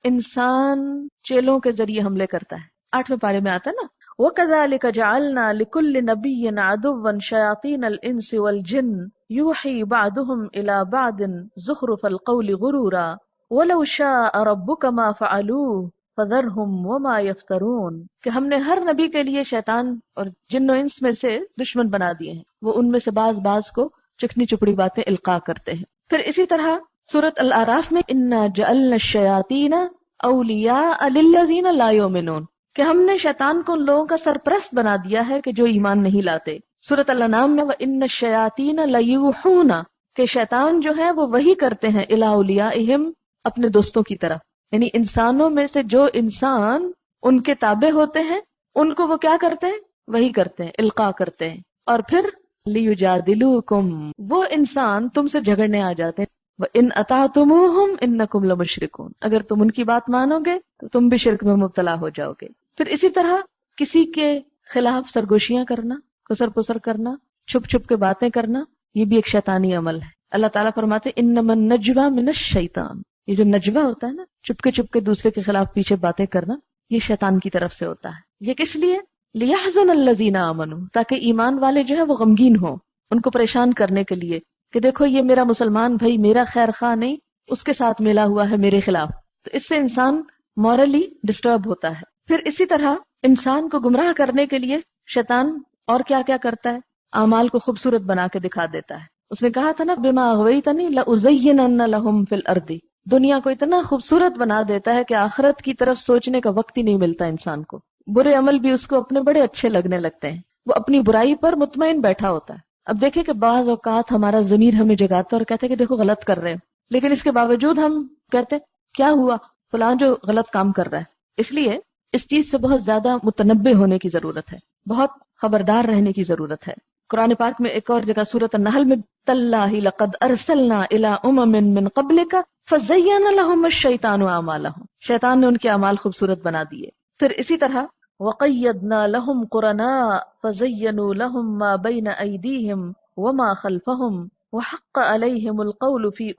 انسان چیلوں کے ذریعے حملے کرتا ہے۔ 8ویں پارے میں آتا ہے نا وَكَذَلِكَ جَعَلْنَا لِكُلِّ نَبِيٍّ عَدُوًّا شَيَاطِينَ الْإِنسِ وَالْجِنِّ يُوحِي بَعْضُهُمْ إِلَى بَعْضٍ زُخْرُفَ الْقَوْلِ غُرُورًا وَلَوْ شَاءَ رَبُّكَ مَا فَعَلُوهُ فَذَرْهُمْ وَمَا يَفْتَرُونَ، کہ ہم نے ہر نبی کے لیے شیطان اور جن و انس میں سے دشمن بنا دیے ہیں، وہ ان میں سے بعض کو چکنی چپڑی باتیں القاء کرتے ہیں. پھر اسی طرح سورۃ الاعراف میں انا جعلنا الشیاطین اولیاء للذین لا یؤمنون، کہ ہم نے شیطان کو ان لوگوں کا سرپرست بنا دیا ہے کہ جو ایمان نہیں لاتے. سورۃ الانعام میں وان الشیاطین لیوحون، کہ شیطان جو ہے وہ وہی کرتے ہیں الی اولیائہم، اپنے دوستوں کی طرف. یعنی انسانوں میں سے جو انسان ان کے تابع ہوتے ہیں ان کو وہ کیا کرتے ہیں؟ وہی کرتے ہیں، القاء کرتے ہیں. اور پھر لیجادلوکم، وہ انسان تم سے جھگڑنے آ جاتے ہیں. وَإِنْ أَطَعْتُمُوهُمْ إِنَّكُمْ لَمُشْرِكُونَ، اگر تم ان کی بات مانو گے تو تم بھی شرک میں مبتلا ہو جاؤ گے. پھر اسی طرح کسی کے خلاف سرگوشیاں کرنا، کسر پسر کرنا، چھپ چھپ کے باتیں کرنا، یہ بھی ایک شیطانی عمل ہے. اللہ تعالیٰ فرماتے انما النجوى من الشیطان، یہ جو نجوہ ہوتا ہے نا، چپ کے دوسرے کے خلاف پیچھے باتیں کرنا، یہ شیطان کی طرف سے ہوتا ہے. یہ کس لیے؟ لیحزن الذین آمنوا، تاکہ ایمان والے جو ہے وہ غمگین ہوں، ان کو پریشان کرنے کے لیے کہ دیکھو یہ میرا مسلمان بھائی میرا خیر خواہ نہیں، اس کے ساتھ ملا ہوا ہے میرے خلاف. تو اس سے انسان مورلی ڈسٹرب ہوتا ہے. پھر اسی طرح انسان کو گمراہ کرنے کے لیے شیطان اور کیا کیا کرتا ہے؟ اعمال کو خوبصورت بنا کے دکھا دیتا ہے. اس نے کہا تھا نا بما اغویتنی لازینن لہم فی الارض، دنیا کو اتنا خوبصورت بنا دیتا ہے کہ آخرت کی طرف سوچنے کا وقت ہی نہیں ملتا انسان کو. برے عمل بھی اس کو اپنے بڑے اچھے لگنے لگتے ہیں، وہ اپنی برائی پر مطمئن بیٹھا ہوتا ہے. اب دیکھیں کہ بعض اوقات ہمارا ضمیر ہمیں جگاتا ہے اور کہتے ہیں کہ دیکھو غلط کر رہے ہیں، لیکن اس کے باوجود ہم کہتے ہیں کیا ہوا، فلاں جو غلط کام کر رہا ہے. اس لیے اس چیز سے بہت زیادہ متنبع ہونے کی ضرورت ہے، بہت خبردار رہنے کی ضرورت ہے. قرآن پاک میں ایک اور جگہ سورۃ النحل میں تاللہ لقد ارسلنا الی امم من قبلک فزین لهم الشیطان اعمالهم، شیطان نے ان کے اعمال خوبصورت بنا دیے. پھر اسی طرح وقیدنا لهم قرناء فزینوا لهم ما بین ایدیہم وما خلفهم وحق علیہم القول فی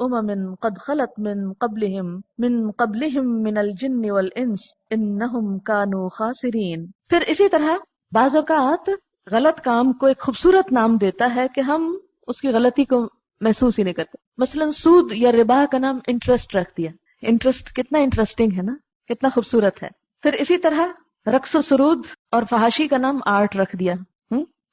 قد خلت من قبلهم من الجن والانس انہم کانوا خاسرین. پھر اسی طرح بعض اوقات غلط کام کو ایک خوبصورت نام دیتا ہے کہ ہم اس کی غلطی کو محسوس ہی نہیں کرتے. مثلا سود یا ربا کا نام انٹرسٹ رکھ دیا. انٹرسٹ کتنا انٹرسٹنگ ہے نا، کتنا خوبصورت ہے. پھر اسی طرح رقص و سرود اور فحاشی کا نام آرٹ رکھ دیا.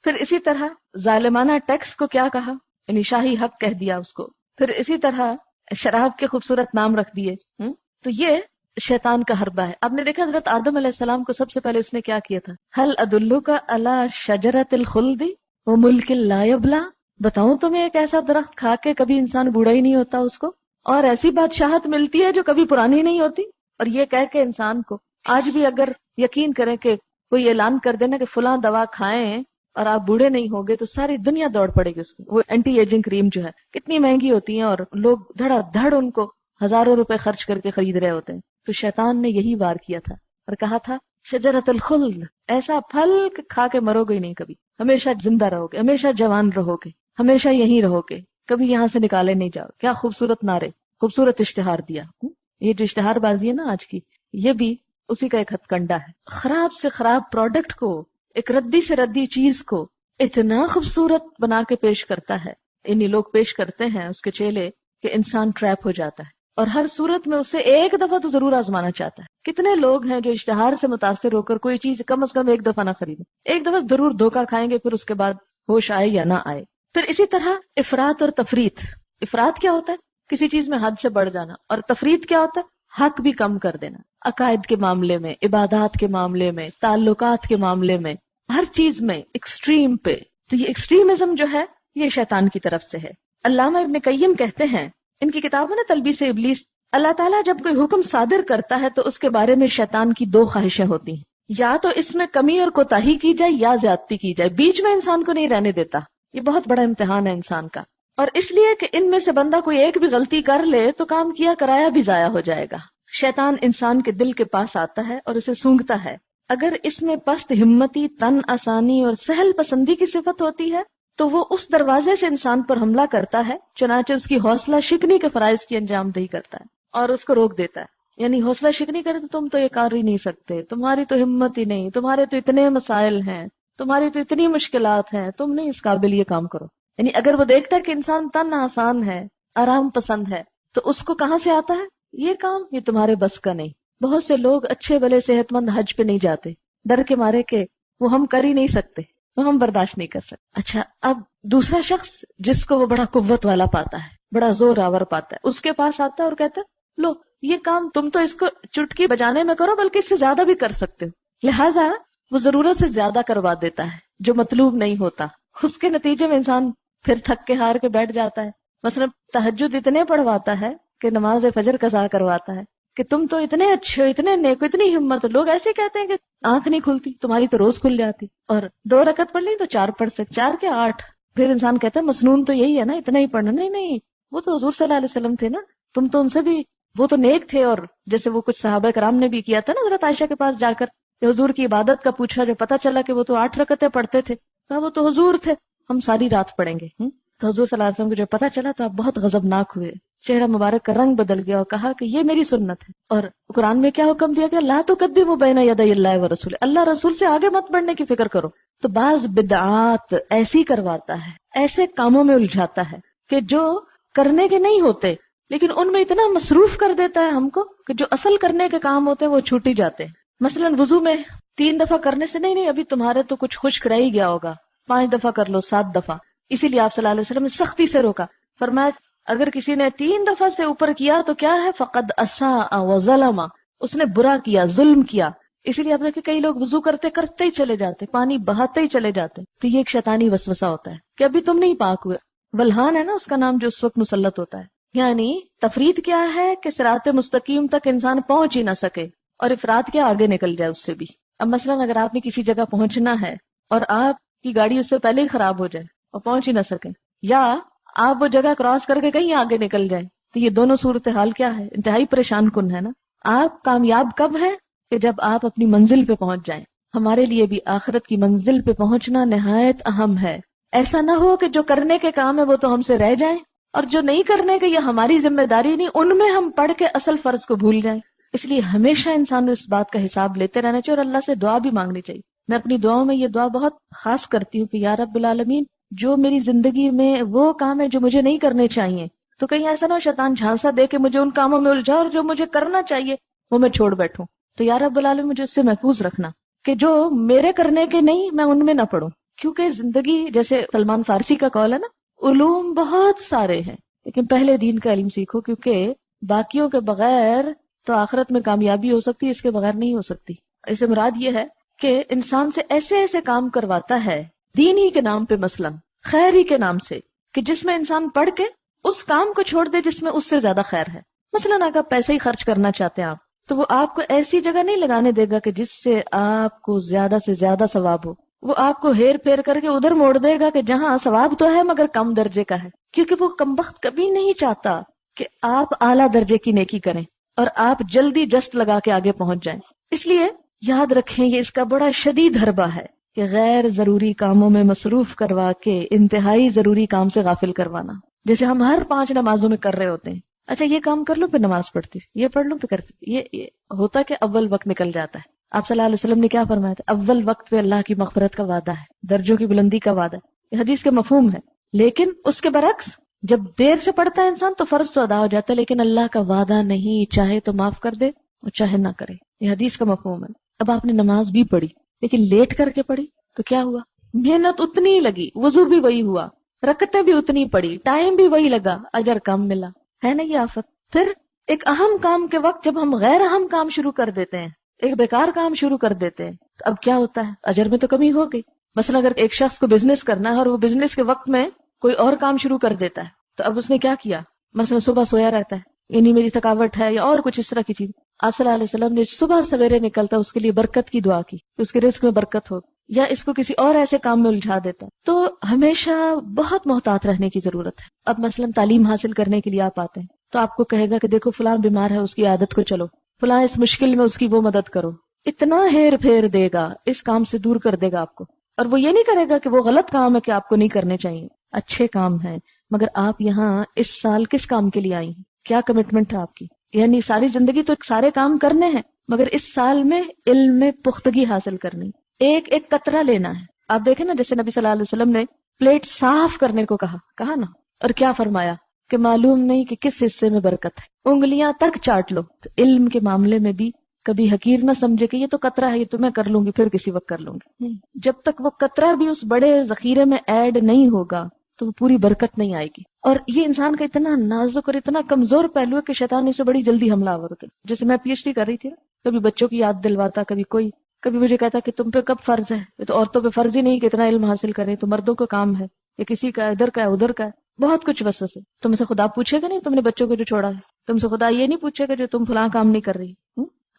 پھر اسی طرح ظالمانہ ٹیکس کو کیا کہا، یعنی شاہی حق کہہ دیا اس کو. پھر اسی طرح شراب کے خوبصورت نام رکھ دیے. تو یہ شیطان کا حربہ ہے. آپ نے دیکھا حضرت آدم علیہ السلام کو سب سے پہلے اس نے کیا کیا تھا؟ هل ادلک علی شجرۃ الخلد وملک لا یبلی، بتاؤں تمہیں ایک ایسا درخت کھا کے کبھی انسان بوڑھا ہی نہیں ہوتا اس کو، اور ایسی بادشاہت ملتی ہے جو کبھی پرانی نہیں ہوتی. اور یہ کہہ کے انسان کو آج بھی اگر یقین کریں کہ کوئی اعلان کر دینا کہ فلاں دوا کھائیں اور آپ بوڑھے نہیں ہوگے تو ساری دنیا دوڑ پڑے گی اس کی. وہ اینٹی ایجنگ کریم جو ہے کتنی مہنگی ہوتی ہیں اور لوگ دھڑا دھڑ ان کو ہزاروں روپے خرچ کر کے خرید رہے ہوتے ہیں. تو شیطان نے یہی وار کیا تھا اور کہا تھا شجرۃ الخلد، ایسا پھل کھا کے مرو گے نہیں کبھی، ہمیشہ زندہ رہو گے، ہمیشہ جوان رہو گے، ہمیشہ یہیں رہو گے، کبھی یہاں سے نکالے نہیں جاؤ. کیا خوبصورت نعرے، خوبصورت اشتہار دیا. یہ جو اشتہار بازی ہے نا آج کی، یہ بھی اسی کا ایک ہتھ کنڈا ہے. خراب سے خراب پروڈکٹ کو، ایک ردی سے ردی چیز کو اتنا خوبصورت بنا کے پیش کرتا ہے، انہی لوگ پیش کرتے ہیں اس کے چیلے، کہ انسان ٹریپ ہو جاتا ہے اور ہر صورت میں اسے ایک دفعہ تو ضرور آزمانا چاہتا ہے. کتنے لوگ ہیں جو اشتہار سے متاثر ہو کر کوئی چیز کم از کم ایک دفعہ نہ خریدیں، ایک دفعہ ضرور دھوکہ کھائیں گے، پھر اس کے بعد ہوش آئے یا نہ آئے. پھر اسی طرح افراط اور تفریط. افراط کیا ہوتا ہے؟ کسی چیز میں حد سے بڑھ جانا. اور تفریط کیا ہوتا ہے؟ حق بھی کم کر دینا. عقائد کے معاملے میں، عبادات کے معاملے میں، تعلقات کے معاملے میں، ہر چیز میں ایکسٹریم پہ. تو یہ ایکسٹریمزم جو ہے یہ شیطان کی طرف سے ہے. علامہ ابن قیم کہتے ہیں ان کی کتاب ہے نا تلبیس ابلیس، اللہ تعالیٰ جب کوئی حکم صادر کرتا ہے تو اس کے بارے میں شیطان کی دو خواہشیں ہوتی ہیں، یا تو اس میں کمی اور کوتاہی کی جائے یا زیادتی کی جائے، بیچ میں انسان کو نہیں رہنے دیتا. یہ بہت بڑا امتحان ہے انسان کا. اور اس لیے کہ ان میں سے بندہ کوئی ایک بھی غلطی کر لے تو کام کیا کرایا بھی ضائع ہو جائے گا. شیطان انسان کے دل کے پاس آتا ہے اور اسے سونگھتا ہے. اگر اس میں پست ہمتی، تن آسانی اور سہل پسندی کی صفت ہوتی ہے تو وہ اس دروازے سے انسان پر حملہ کرتا ہے، چنانچہ اس کی حوصلہ شکنی کے فرائض کی انجام دہی کرتا ہے اور اس کو روک دیتا ہے. یعنی حوصلہ شکنی کرے تو تم تو یہ کر ہی نہیں سکتے، تمہاری تو ہمت ہی نہیں، تمہارے تو اتنے مسائل ہیں، تمہاری تو اتنی مشکلات ہیں، تم نہیں اس قابل یہ کام کرو. یعنی اگر وہ دیکھتا ہے کہ انسان تن آسان ہے، آرام پسند ہے، تو اس کو کہاں سے آتا ہے یہ کام، یہ تمہارے بس کا نہیں. بہت سے لوگ اچھے بھلے صحت مند حج پہ نہیں جاتے، ڈر کے مارے کہ وہ ہم کر ہی نہیں سکتے. وہ ہم برداشت نہیں کر سکتے. اچھا اب دوسرا شخص جس کو وہ بڑا قوت والا پاتا ہے, بڑا زور آور پاتا ہے, اس کے پاس آتا ہے اور کہتا ہے لو یہ کام تم تو اس کو چٹکی بجانے میں کرو بلکہ اس سے زیادہ بھی کر سکتے ہو. لہٰذا وہ ضرورت سے زیادہ کروا دیتا ہے جو مطلوب نہیں ہوتا. اس کے نتیجے میں انسان پھر تھک کے ہار کے بیٹھ جاتا ہے. مثلا تہجد اتنے پڑھواتا ہے کہ نماز فجر قضا کرواتا ہے کہ تم تو اتنے اچھے ہو, اتنے نیک ہو, اتنی ہمت ہو. لوگ ایسے کہتے ہیں کہ آنکھ نہیں کھلتی, تمہاری تو روز کھل جاتی, اور 2 رکعت پڑھ لی تو 4 پڑھ سکتے, 4 کے 8. پھر انسان کہتا ہے مسنون تو یہی ہے نا, اتنا ہی پڑھنا. نہیں نہیں, وہ تو حضور صلی اللہ علیہ وسلم تھے نا, تم تو ان سے بھی, وہ تو نیک تھے. اور جیسے وہ کچھ صحابہ کرام نے بھی کیا تھا نا حضرت عائشہ کے پاس جا کر کہ حضور کی عبادت کا پوچھا, جو پتا چلا کہ وہ تو 8 رکعتیں پڑھتے تھے, کہا وہ تو حضور تھے, ہم ساری رات پڑھیں گے. تو حضور صلی اللہ علیہ وسلم کو جو پتا چلا تو آپ بہت غضبناک ہوئے, چہرہ مبارک کا رنگ بدل گیا اور کہا کہ یہ میری سنت ہے. اور قرآن میں کیا حکم دیا گیا, لا تقدموا بین یدی اللہ ورسولہ, اللہ رسول سے آگے مت بڑھنے کی فکر کرو. تو بعض بدعات ایسی کرواتا ہے, ایسے کاموں میں الجھاتا ہے کہ جو کرنے کے نہیں ہوتے, لیکن ان میں اتنا مصروف کر دیتا ہے ہم کو کہ جو اصل کرنے کے کام ہوتے ہیں وہ چھوٹ ہی جاتے ہیں. مثلا وضو میں 3 دفعہ کرنے سے نہیں ابھی تمہارے تو کچھ خشک رہ ہی گیا ہوگا, 5 دفعہ کر لو, 7 دفعہ. اسی لیے آپ صلی اللہ علیہ وسلم نے سختی سے روکا, فرمایا اگر کسی نے 3 دفعہ سے اوپر کیا تو کیا ہے, فقد اساء وظلم, اس نے برا کیا, ظلم کیا. اسی لیے آپ دیکھیں کئی لوگ وضو کرتے کرتے ہی چلے جاتے, پانی بہاتے ہی چلے جاتے, تو یہ ایک شیطانی وسوسہ ہوتا ہے کہ ابھی تم نہیں پاک ہوئے. ولہان ہے نا اس کا نام, جو اس وقت مسلط ہوتا ہے. یعنی تفرید کیا ہے کہ صراط مستقیم تک انسان پہنچ ہی نہ سکے, اور افراد کیا آگے نکل جائے اس سے بھی. اب مثلا اگر آپ نے کسی جگہ پہنچنا ہے اور آپ کی گاڑی اس سے پہلے ہی خراب ہو جائے اور پہنچ ہی نہ سکے, یا آپ وہ جگہ کراس کر کے کہیں آگے نکل جائیں, تو یہ دونوں صورتحال کیا ہے, انتہائی پریشان کن ہے نا. آپ کامیاب کب ہیں کہ جب آپ اپنی منزل پہ پہنچ جائیں. ہمارے لیے بھی آخرت کی منزل پہ پہنچنا نہایت اہم ہے. ایسا نہ ہو کہ جو کرنے کے کام ہے وہ تو ہم سے رہ جائیں, اور جو نہیں کرنے کے یہ ہماری ذمہ داری نہیں, ان میں ہم پڑھ کے اصل فرض کو بھول جائیں. اس لیے ہمیشہ انسان کو اس بات کا حساب لیتے رہنا چاہیے, اور اللہ سے دعا بھی مانگنی چاہیے. میں اپنی دعاؤں میں یہ دعا بہت خاص کرتی ہوں کہ یا رب العالمین, جو میری زندگی میں وہ کام ہے جو مجھے نہیں کرنے چاہیے, تو کہیں ایسا نہ ہو شیطان جھانسا دے کے مجھے ان کاموں میں الجھا اور جو مجھے کرنا چاہیے وہ میں چھوڑ بیٹھوں. تو یا رب العالمین مجھے اس سے محفوظ رکھنا کہ جو میرے کرنے کے نہیں میں ان میں نہ پڑھوں. کیونکہ زندگی, جیسے سلمان فارسی کا قول ہے نا, علوم بہت سارے ہیں لیکن پہلے دین کا علم سیکھو, کیونکہ باقیوں کے بغیر تو آخرت میں کامیابی ہو سکتی ہے, اس کے بغیر نہیں ہو سکتی. اس سے مراد یہ ہے کہ انسان سے ایسے ایسے کام کرواتا ہے دین ہی کے نام پہ, مثلا خیر ہی کے نام سے, کہ جس میں انسان پڑھ کے اس کام کو چھوڑ دے جس میں اس سے زیادہ خیر ہے. مثلا اگر پیسے ہی خرچ کرنا چاہتے ہیں آپ, تو وہ آپ کو ایسی جگہ نہیں لگانے دے گا کہ جس سے آپ کو زیادہ سے زیادہ ثواب ہو. وہ آپ کو ہیر پھیر کر کے ادھر موڑ دے گا کہ جہاں ثواب تو ہے مگر کم درجے کا ہے, کیونکہ وہ کمبخت کبھی نہیں چاہتا کہ آپ اعلیٰ درجے کی نیکی کریں اور آپ جلدی جسٹ لگا کے آگے پہنچ جائیں. اس لیے یاد رکھیں یہ اس کا بڑا شدید حربہ ہے کہ غیر ضروری کاموں میں مصروف کروا کے انتہائی ضروری کام سے غافل کروانا. جیسے ہم ہر 5 نمازوں میں کر رہے ہوتے ہیں, اچھا یہ کام کر لوں پھر نماز پڑھتی, یہ پڑھ لوں پھر کرتی. یہ ہوتا کہ اول وقت نکل جاتا ہے. آپ صلی اللہ علیہ وسلم نے کیا فرمایا تھا, اول وقت پہ اللہ کی مغفرت کا وعدہ ہے, درجوں کی بلندی کا وعدہ ہے. یہ حدیث کا مفہوم ہے. لیکن اس کے برعکس جب دیر سے پڑھتا ہے انسان تو فرض تو ادا ہو جاتا ہے, لیکن اللہ کا وعدہ نہیں, چاہے تو معاف کر دے اور چاہے نہ کرے. یہ حدیث کا مفہوم ہے. اب آپ نے نماز بھی پڑھی لیکن لیٹ کر کے پڑھی تو کیا ہوا, محنت اتنی لگی, وضو بھی وہی ہوا, رکعتیں بھی اتنی پڑھی, ٹائم بھی وہی لگا, اجر کم ملا, ہے نا یہ آفت. پھر ایک اہم کام کے وقت جب ہم غیر اہم کام شروع کر دیتے ہیں, ایک بیکار کام شروع کر دیتے ہیں, تو اب کیا ہوتا ہے, اجر میں تو کمی ہو گئی. مثلا اگر ایک شخص کو بزنس کرنا ہے اور وہ بزنس کے وقت میں کوئی اور کام شروع کر دیتا ہے, تو اب اس نے کیا کیا, مثلا صبح سویا رہتا ہے, یعنی میری تھکاوٹ ہے یا اور کچھ اس طرح کی چیز. آپ صلی اللہ علیہ وسلم نے صبح سویرے نکلتا اس کے لیے برکت کی دعا کی, اس کے رزق میں برکت ہو, یا اس کو کسی اور ایسے کام میں الجھا دیتا. تو ہمیشہ بہت محتاط رہنے کی ضرورت ہے. اب مثلا تعلیم حاصل کرنے کے لیے آپ آتے ہیں تو آپ کو کہے گا کہ دیکھو فلاں بیمار ہے, اس کی عادت کو چلو, فلاں اس مشکل میں اس کی وہ مدد کرو. اتنا ہیر پھیر دے گا, اس کام سے دور کر دے گا آپ کو. اور وہ یہ نہیں کرے گا کہ وہ غلط کام ہے کہ آپ کو نہیں کرنے چاہیے, اچھے کام ہیں, مگر آپ یہاں اس سال کس کام کے لیے آئی ہیں, کیا کمٹمنٹ ہے آپ کی. یعنی ساری زندگی تو سارے کام کرنے ہیں, مگر اس سال میں علم میں پختگی حاصل کرنی, ایک ایک قطرہ لینا ہے. آپ دیکھیں نا, جیسے نبی صلی اللہ علیہ وسلم نے پلیٹ صاف کرنے کو کہا نا, اور کیا فرمایا کہ معلوم نہیں کہ کس حصے میں برکت ہے, انگلیاں تک چاٹ لو. تو علم کے معاملے میں بھی کبھی حقیر نہ سمجھے کہ یہ تو قطرہ ہے، یہ تو میں کر لوں گی، پھر کسی وقت کر لوں گی. نہیں، جب تک وہ قطرہ بھی اس بڑے ذخیرے میں ایڈ نہیں ہوگا تو وہ پوری برکت نہیں آئے گی. اور یہ انسان کا اتنا نازک اور اتنا کمزور پہلو ہے کہ شیطان اس سے بڑی جلدی حملہ آور ہوتا ہے. جیسے میں پی ایچ ڈی کر رہی تھی نا، کبھی بچوں کی یاد دلواتا، کبھی مجھے کہتا کہ تم پہ کب فرض ہے، یہ تو عورتوں پہ فرض ہی نہیں کہ اتنا علم حاصل کریں، تو مردوں کا کام ہے، یا کسی کا ادھر کا ہے ادھر کا ہے. بہت کچھ وسوسے. تم سے خدا پوچھے گا نہیں تم نے بچوں کو جو چھوڑا ہے، تم سے خدا یہ نہیں پوچھے گا جو تم فلاں کام نہیں کر رہی.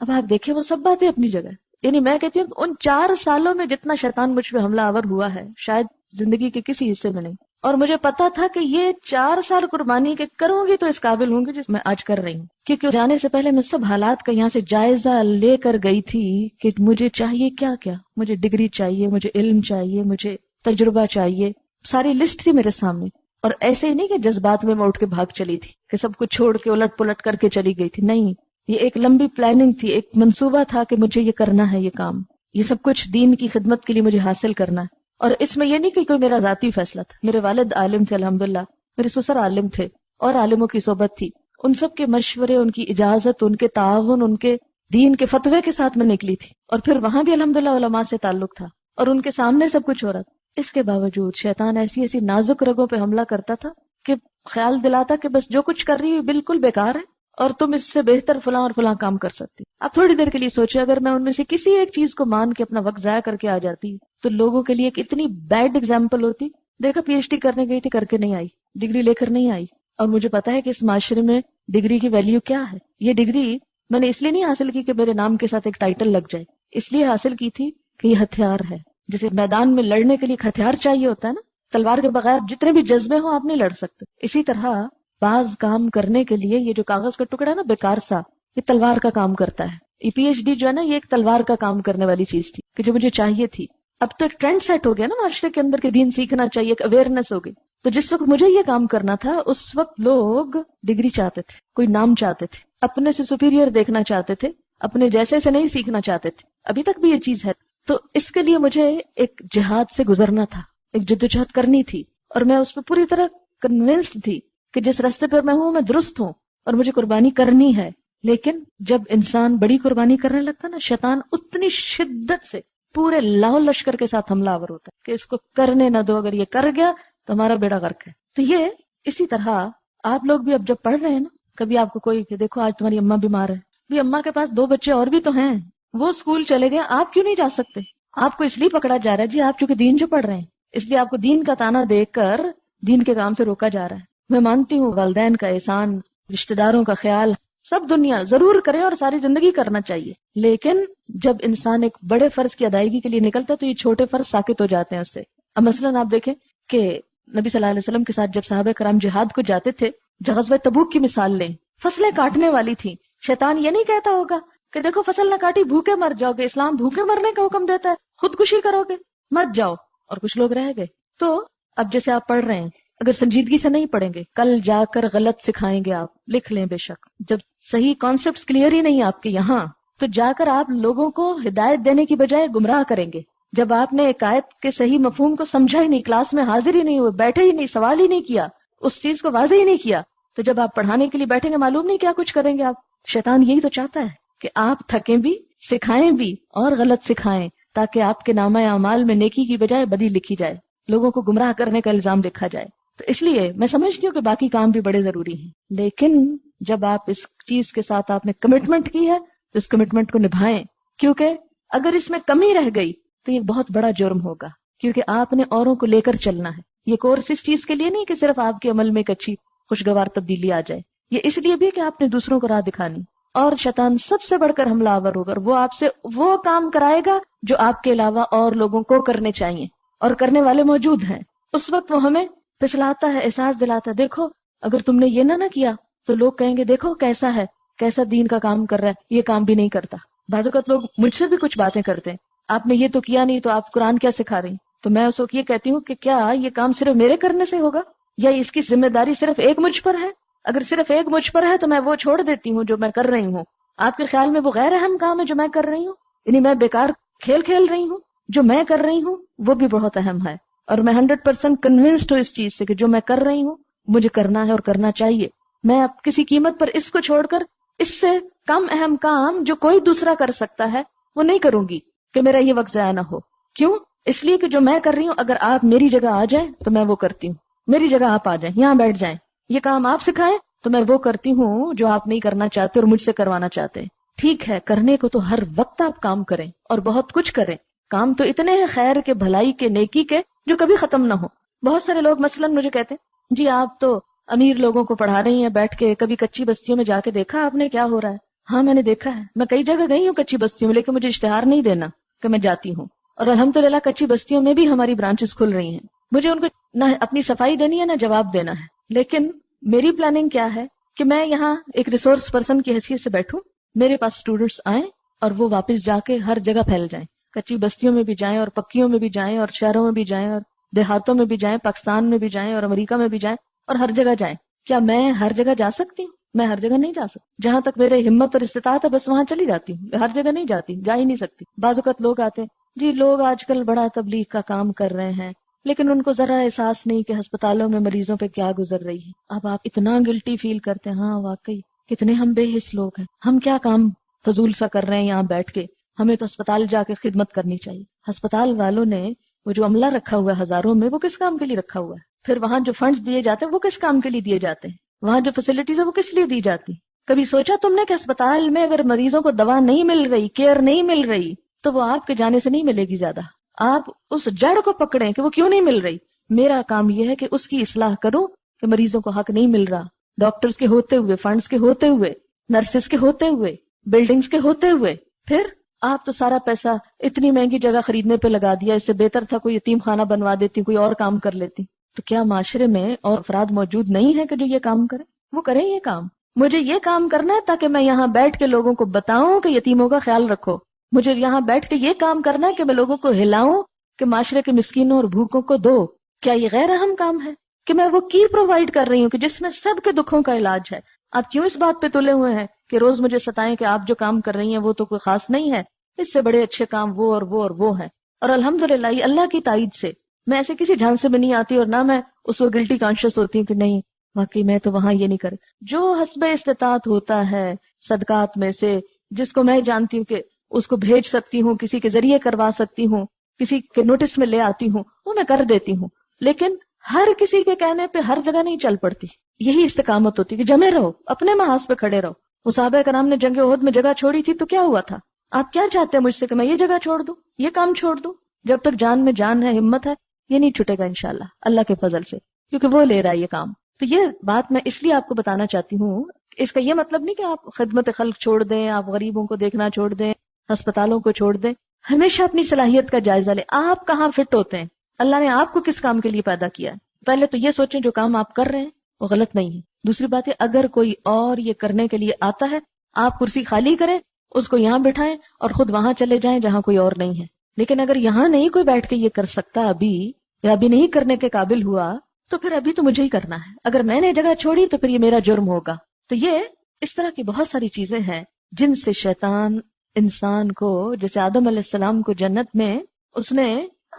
اب آپ دیکھیں وہ سب باتیں اپنی جگہ. یعنی میں کہتی ہوں کہ ان 4 سالوں میں جتنا شیطان مجھ پہ حملہ آور ہوا ہے شاید زندگی کے کسی حصے میں نہیں. اور مجھے پتا تھا کہ یہ 4 سال قربانی کے کروں گی تو اس قابل ہوں گی جس میں آج کر رہی ہوں. کیونکہ جانے سے پہلے میں سب حالات کا یہاں سے جائزہ لے کر گئی تھی کہ مجھے چاہیے کیا کیا. مجھے ڈگری چاہیے، مجھے علم چاہیے، مجھے تجربہ چاہیے. ساری لسٹ تھی میرے سامنے. اور ایسے ہی نہیں کہ جذبات میں اٹھ کے بھاگ چلی تھی کہ سب کچھ چھوڑ کے الٹ پلٹ کر کے چلی گئی تھی. نہیں، یہ ایک لمبی پلاننگ تھی، ایک منصوبہ تھا کہ مجھے یہ کرنا ہے، یہ کام، یہ سب کچھ دین کی خدمت کے لیے مجھے حاصل کرنا ہے. اور اس میں یہ نہیں کہ کوئی میرا ذاتی فیصلہ تھا. میرے والد عالم تھے الحمدللہ، میرے سسر عالم تھے اور عالموں کی صحبت تھی. ان سب کے مشورے، ان کی اجازت، ان کے تعاون، ان کے دین کے فتوے کے ساتھ میں نکلی تھی. اور پھر وہاں بھی الحمدللہ علماء سے تعلق تھا اور ان کے سامنے سب کچھ ہو رہا تھا. اس کے باوجود شیطان ایسی نازک رگوں پہ حملہ کرتا تھا کہ خیال دلاتا کہ بس جو کچھ کر رہی ہے بالکل بیکار ہے اور تم اس سے بہتر فلاں اور فلاں کام کر سکتی. اب تھوڑی دیر کے لیے سوچے اگر میں ان میں سے کسی ایک چیز کو مان کے اپنا وقت ضائع کر کے آ جاتی تو لوگوں کے لیے ایک اتنی بیڈ ایگزامپل ہوتی. دیکھا پی ایچ ڈی کرنے گئی تھی، کر کے نہیں آئی، ڈگری لے کر نہیں آئی. اور مجھے پتا ہے کہ اس معاشرے میں ڈگری کی ویلیو کیا ہے. یہ ڈگری میں نے اس لیے نہیں حاصل کی کہ میرے نام کے ساتھ ایک ٹائٹل لگ جائے، اس لیے حاصل کی تھی کہ یہ ہتھیار ہے. جسے میدان میں لڑنے کے لیے ایک ہتھیار چاہیے ہوتا ہے نا، تلوار کے بغیر جتنے بھی جذبے ہوں آپ نہیں لڑ سکتے. اسی طرح بعض کام کرنے کے لیے یہ جو کاغذ کا ٹکڑا ہے نا بیکار سا، یہ تلوار کا کام کرتا ہے. یہ پی ایچ ڈی جو ہے نا یہ ایک تلوار کا کام کرنے والی چیز تھی کہ جو مجھے چاہیے تھی. اب تو ایک ٹرینڈ سیٹ ہو گیا نا معاشرے کے اندر کہ دین سیکھنا چاہیے، ایک اویئرنیس ہو گئی. تو جس وقت مجھے یہ کام کرنا تھا اس وقت لوگ ڈگری چاہتے تھے، کوئی نام چاہتے تھے، اپنے سے سپیریئر دیکھنا چاہتے تھے، اپنے جیسے سے نہیں سیکھنا چاہتے تھے. ابھی تک بھی یہ چیز ہے. تو اس کے لیے مجھے ایک جہاد سے گزرنا تھا، ایک جدوجہد کرنی تھی. اور میں اس پہ پوری طرح کنونسڈ تھی کہ جس راستے پر میں ہوں میں درست ہوں اور مجھے قربانی کرنی ہے. لیکن جب انسان بڑی قربانی کرنے لگتا نا، شیطان اتنی شدت سے پورے لاؤ لشکر کے ساتھ حملہ آور ہوتا ہے کہ اس کو کرنے نہ دو، اگر یہ کر گیا تو ہمارا بیڑا غرق ہے. تو یہ اسی طرح آپ لوگ بھی اب جب پڑھ رہے ہیں نا، کبھی آپ کو کوئی کہ دیکھو آج تمہاری اماں بیمار ہے، بھی اماں کے پاس 2 بچے اور بھی تو ہیں، وہ اسکول چلے گئے، آپ کیوں نہیں جا سکتے؟ آپ کو اس لیے پکڑا جا رہا ہے جی آپ چونکہ دین جو پڑھ رہے ہیں، اس لیے آپ کو دین کا تانا دیکھ کر دین کے کام سے روکا جا رہا ہے. میں مانتی ہوں والدین کا احسان، رشتہ داروں کا خیال سب دنیا ضرور کرے اور ساری زندگی کرنا چاہیے. لیکن جب انسان ایک بڑے فرض کی ادائیگی کے لیے نکلتا ہے تو یہ چھوٹے فرض ساقط ہو جاتے ہیں اس سے. اب مثلاً آپ دیکھیں کہ نبی صلی اللہ علیہ وسلم کے ساتھ جب صحابہ کرام جہاد کو جاتے تھے، غزوہ تبوک کی مثال لیں، فصلیں کاٹنے والی تھیں. شیطان یہ نہیں کہتا ہوگا کہ دیکھو فصل نہ کاٹی بھوکے مر جاؤ گے، اسلام بھوکے مرنے کا حکم دیتا ہے، خودکشی کرو گے مت جاؤ. اور کچھ لوگ رہ گئے. تو اب جیسے آپ پڑھ رہے ہیں، اگر سنجیدگی سے نہیں پڑھیں گے کل جا کر غلط سکھائیں گے. آپ لکھ لیں بے شک، جب صحیح کانسیپٹس کلیئر ہی نہیں آپ کے یہاں تو جا کر آپ لوگوں کو ہدایت دینے کی بجائے گمراہ کریں گے. جب آپ نے ایک آیت کے صحیح مفہوم کو سمجھا ہی نہیں، کلاس میں حاضر ہی نہیں ہوئے، بیٹھے ہی نہیں، سوال ہی نہیں کیا، اس چیز کو واضح ہی نہیں کیا، تو جب آپ پڑھانے کے لیے بیٹھیں گے معلوم نہیں کیا کچھ کریں گے آپ. شیطان یہی تو چاہتا ہے کہ آپ تھکیں بھی، سکھائیں بھی اور غلط سکھائیں تاکہ آپ کے نامہ اعمال میں نیکی کی بجائے بدی لکھی جائے، لوگوں کو گمراہ کرنے کا الزام لکھا جائے. تو اس لیے میں سمجھتی ہوں کہ باقی کام بھی بڑے ضروری ہیں، لیکن جب آپ اس چیز کے ساتھ آپ نے کمٹمنٹ کی ہے تو اس کمٹمنٹ کو نبھائیں. کیونکہ اگر اس میں کمی رہ گئی تو یہ بہت بڑا جرم ہوگا، کیونکہ آپ نے اوروں کو لے کر چلنا ہے. یہ کورس اس چیز کے لیے نہیں کہ صرف آپ کے عمل میں ایک اچھی خوشگوار تبدیلی آ جائے، یہ اس لیے بھی کہ آپ نے دوسروں کو راہ دکھانی. اور شیطان سب سے بڑھ کر حملہ آور ہوگا، وہ آپ سے وہ کام کرائے گا جو آپ کے علاوہ اور لوگوں کو کرنے چاہیے اور کرنے والے موجود ہیں. اس وقت وہ ہمیں پھسلاتا ہے، احساس دلاتا ہے دیکھو اگر تم نے یہ نہ کیا تو لوگ کہیں گے دیکھو کیسا ہے، کیسا دین کا کام کر رہا ہے، یہ کام بھی نہیں کرتا. بعض اوقات لوگ مجھ سے بھی کچھ باتیں کرتے ہیں، آپ نے یہ تو کیا نہیں تو آپ قرآن کیا سکھا رہی ہیں. تو میں اس وقت یہ کہتی ہوں کہ کیا یہ کام صرف میرے کرنے سے ہوگا یا اس کی ذمہ داری صرف ایک مجھ پر ہے؟ اگر صرف ایک مجھ پر ہے تو میں وہ چھوڑ دیتی ہوں جو میں کر رہی ہوں. آپ کے خیال میں وہ غیر اہم کام ہے جو میں کر رہی ہوں، یعنی میں بیکار کھیل کھیل رہی ہوں؟ جو میں کر رہی ہوں وہ بھی بہت اہم ہے، اور میں 100% کنونسڈ ہوں اس چیز سے کہ جو میں کر رہی ہوں مجھے کرنا ہے اور کرنا چاہیے. میں اب کسی قیمت پر اس کو چھوڑ کر اس سے کم اہم کام جو کوئی دوسرا کر سکتا ہے وہ نہیں کروں گی کہ میرا یہ وقت ضائع نہ ہو. کیوں؟ اس لیے کہ جو میں کر رہی ہوں اگر آپ میری جگہ آ جائیں تو میں وہ کرتی ہوں. میری جگہ آپ آ جائیں, یہاں بیٹھ جائیں, یہ کام آپ سکھائیں تو میں وہ کرتی ہوں جو آپ نہیں کرنا چاہتے اور مجھ سے کروانا چاہتے ہیں. ٹھیک ہے, کرنے کو تو ہر وقت آپ کام کریں اور بہت کچھ کریں. کام تو اتنے ہیں خیر کے, بھلائی کے, نیکی کے, جو کبھی ختم نہ ہو. بہت سارے لوگ مثلاً مجھے کہتے ہیں جی آپ تو امیر لوگوں کو پڑھا رہی ہیں بیٹھ کے, کبھی کچی بستیوں میں جا کے دیکھا آپ نے کیا ہو رہا ہے؟ ہاں میں نے دیکھا ہے, میں کئی جگہ گئی ہوں کچی بستیوں میں, لیکن مجھے اشتہار نہیں دینا کہ میں جاتی ہوں. اور الحمدللہ کچی بستیوں میں بھی ہماری برانچز کھل رہی ہیں. مجھے ان کو نہ اپنی صفائی دینی ہے نہ جواب دینا ہے, لیکن میری پلاننگ کیا ہے کہ میں یہاں ایک ریسورس پرسن کی حیثیت سے بیٹھوں, میرے پاس اسٹوڈنٹس آئیں اور وہ واپس جا کے ہر جگہ پھیل جائیں, کچی بستیوں میں بھی جائیں اور پکیوں میں بھی جائیں اور شہروں میں بھی جائیں اور دیہاتوں میں بھی جائیں, پاکستان میں بھی جائیں اور امریکہ میں بھی جائیں اور ہر جگہ جائیں. کیا میں ہر جگہ جا سکتی ہوں؟ میں ہر جگہ نہیں جا سکتی. جہاں تک میرے ہمت اور استطاعت ہے بس وہاں چلی جاتی ہوں, ہر جگہ نہیں جاتی, جا ہی نہیں سکتی. بعض اوقات لوگ آتے ہیں جی لوگ آج کل بڑا تبلیغ کا کام کر رہے ہیں, لیکن ان کو ذرا احساس نہیں کہ ہسپتالوں میں مریضوں پہ کیا گزر رہی ہے. اب آپ اتنا گلٹی فیل کرتے ہیں. ہاں واقعی کتنے ہم بے حس لوگ ہیں, ہم کیا کام فضول سا کر رہے ہیں یہاں بیٹھ کے. ہمیں تو اسپتال جا کے خدمت کرنی چاہیے. ہسپتال والوں نے وہ جو عملہ رکھا ہوا ہے ہزاروں میں, وہ کس کام کے لیے رکھا ہوا ہے؟ پھر وہاں جو فنڈز دیے جاتے ہیں وہ کس کام کے لیے دیے جاتے ہیں؟ وہاں جو فیسلٹیز ہے وہ کس لیے دی جاتی؟ کبھی سوچا تم نے کہ اسپتال میں اگر مریضوں کو دوا نہیں مل رہی, کیئر نہیں مل رہی, تو وہ آپ کے جانے سے نہیں ملے گی زیادہ. آپ اس جڑ کو پکڑیں کہ وہ کیوں نہیں مل رہی. میرا کام یہ ہے کہ اس کی اصلاح کروں کہ مریضوں کو حق نہیں مل رہا, ڈاکٹرز کے ہوتے ہوئے, فنڈز کے ہوتے ہوئے, نرسز کے ہوتے ہوئے, بلڈنگز کے ہوتے ہوئے. پھر آپ تو سارا پیسہ اتنی مہنگی جگہ خریدنے پہ لگا دیا, اس سے بہتر تھا کوئی یتیم خانہ بنوا دیتی, کوئی اور کام کر لیتی. تو کیا معاشرے میں اور افراد موجود نہیں ہے کہ جو یہ کام کریں؟ وہ کریں یہ کام. مجھے یہ کام کرنا ہے تاکہ میں یہاں بیٹھ کے لوگوں کو بتاؤں کہ یتیموں کا خیال رکھو. مجھے یہاں بیٹھ کے یہ کام کرنا ہے کہ میں لوگوں کو ہلاؤں کہ معاشرے کے مسکینوں اور بھوکوں کو دو. کیا یہ غیر اہم کام ہے کہ میں وہ کی پرووائڈ کر رہی ہوں کہ جس میں سب کے دکھوں کا علاج ہے؟ آپ کیوں اس بات پہ تلے ہوئے ہیں کہ روز مجھے ستائیں کہ آپ جو کام کر رہی ہیں وہ تو کوئی خاص نہیں ہے, اس سے بڑے اچھے کام وہ اور وہ اور وہ ہیں. اور الحمدللہ یہ اللہ کی تائید سے میں ایسے کسی جھانسے میں نہیں آتی, اور نہ میں اس وقت گلٹی کانشیس ہوتی ہوں کہ نہیں واقعی میں تو وہاں یہ نہیں کر. جو حسب استطاعت ہوتا ہے صدقات میں سے, جس کو میں جانتی ہوں کہ اس کو بھیج سکتی ہوں, کسی کے ذریعے کروا سکتی ہوں, کسی کے نوٹس میں لے آتی ہوں, وہ میں کر دیتی ہوں. لیکن ہر کسی کے کہنے پہ ہر جگہ نہیں چل پڑتی. یہی استقامت ہوتی کہ جمے رہو, اپنے محاذ پہ کھڑے رہو. صحابہ کرام نے جنگ احد میں جگہ چھوڑی تھی تو کیا ہوا تھا؟ آپ کیا چاہتے ہیں مجھ سے کہ میں یہ جگہ چھوڑ دوں, یہ کام چھوڑ دوں؟ جب تک جان میں جان ہے, ہمت ہے, یہ نہیں چھٹے گا انشاءاللہ اللہ کے فضل سے, کیونکہ وہ لے رہا ہے یہ کام. تو یہ بات میں اس لیے آپ کو بتانا چاہتی ہوں. اس کا یہ مطلب نہیں کہ آپ خدمت خلق چھوڑ دیں, آپ غریبوں کو دیکھنا چھوڑ دیں, ہسپتالوں کو چھوڑ دیں. ہمیشہ اپنی صلاحیت کا جائزہ لیں. آپ کہاں فٹ ہوتے ہیں, اللہ نے آپ کو کس کام کے لیے پیدا کیا ہے. پہلے تو یہ سوچیں جو کام آپ کر رہے ہیں وہ غلط نہیں ہے. دوسری بات ہے اگر کوئی اور یہ کرنے کے لیے آتا ہے, آپ کرسی خالی کریں, اس کو یہاں بٹھائیں اور خود وہاں چلے جائیں جہاں کوئی اور نہیں ہے. لیکن اگر یہاں نہیں کوئی بیٹھ کے یہ کر سکتا ابھی, یا ابھی نہیں کرنے کے قابل ہوا, تو پھر ابھی تو مجھے ہی کرنا ہے. اگر میں نے جگہ چھوڑی تو پھر یہ میرا جرم ہوگا. تو یہ اس طرح کی بہت ساری چیزیں ہیں جن سے شیطان انسان کو, جیسے آدم علیہ السلام کو جنت میں اس نے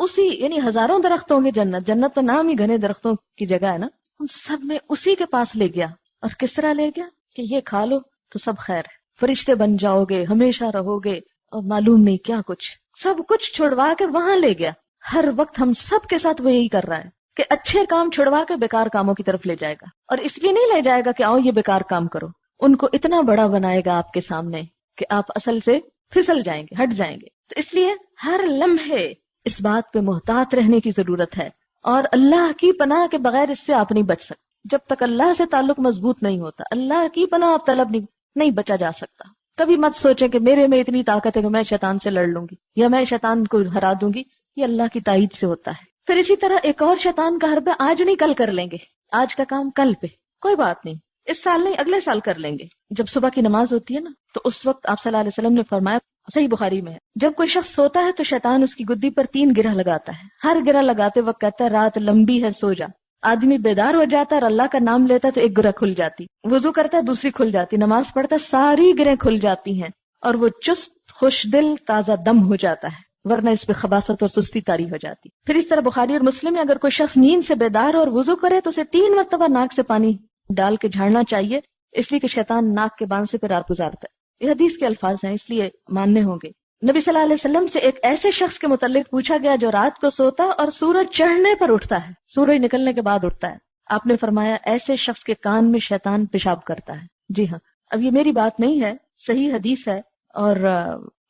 اسی یعنی ہزاروں درخت ہوں گے جنت, جنت تو نام ہی گھنے درختوں کی جگہ ہے نا, ان سب میں اسی کے پاس لے گیا. اور کس طرح لے گیا کہ یہ کھا لو تو سب خیر ہے, فرشتے بن جاؤ گے, ہمیشہ رہو گے, اور معلوم نہیں کیا کچھ, سب کچھ چھڑوا کے وہاں لے گیا. ہر وقت ہم سب کے ساتھ وہ یہی کر رہا ہے کہ اچھے کام چھڑوا کے بیکار کاموں کی طرف لے جائے گا. اور اس لیے نہیں لے جائے گا کہ آؤ یہ بیکار کام کرو, ان کو اتنا بڑا بنائے گا آپ کے سامنے کہ آپ اصل سے پھسل جائیں گے, ہٹ جائیں گے. تو اس لیے ہر لمحے اس بات پہ محتاط رہنے کی ضرورت ہے, اور اللہ کی پناہ کے بغیر اس سے آپ نہیں بچ سکتے. جب تک اللہ سے تعلق مضبوط نہیں ہوتا, اللہ کی پناہ آپ طلب نہیں بچا جا سکتا. کبھی مت سوچیں کہ میرے میں اتنی طاقت ہے کہ میں شیطان سے لڑ لوں گی یا میں شیطان کو ہرا دوں گی. یہ اللہ کی تائید سے ہوتا ہے. پھر اسی طرح ایک اور شیطان کا حربہ آج نہیں کل کر لیں گے, آج کا کام کل پہ, کوئی بات نہیں, اس سال نہیں اگلے سال کر لیں گے. جب صبح کی نماز ہوتی ہے نا, تو اس وقت آپ صلی اللہ علیہ وسلم نے فرمایا, صحیح بخاری میں ہے, جب کوئی شخص سوتا ہے تو شیطان اس کی گدی پر 3 گرہ لگاتا ہے. ہر گرہ لگاتے وقت کہتا ہے رات لمبی ہے سو جا. آدمی بیدار ہو جاتا ہے اور اللہ کا نام لیتا ہے تو ایک گرہ کھل جاتی, وضو کرتا ہے دوسری کھل جاتی, نماز پڑھتا ہے ساری گرہیں کھل جاتی ہیں, اور وہ چست خوش دل تازہ دم ہو جاتا ہے, ورنہ اس پہ خباثت اور سستی طاری ہو جاتی. پھر اس طرح بخاری اور مسلم میں اگر کوئی شخص نیند سے بیدار اور وضو کرے تو اسے 3 مرتبہ ناک سے پانی ڈال کے جھاڑنا چاہیے. اس لیے کہ شیطان ناک کے بان سے پھر رات گزارتا ہے. یہ حدیث کے الفاظ ہیں، اس لیے ماننے ہوں گے. نبی صلی اللہ علیہ وسلم سے ایک ایسے شخص کے متعلق پوچھا گیا جو رات کو سوتا اور سورج چڑھنے پر اٹھتا ہے، سورج نکلنے کے بعد اٹھتا ہے. آپ نے فرمایا ایسے شخص کے کان میں شیطان پیشاب کرتا ہے. جی ہاں، اب یہ میری بات نہیں ہے، صحیح حدیث ہے اور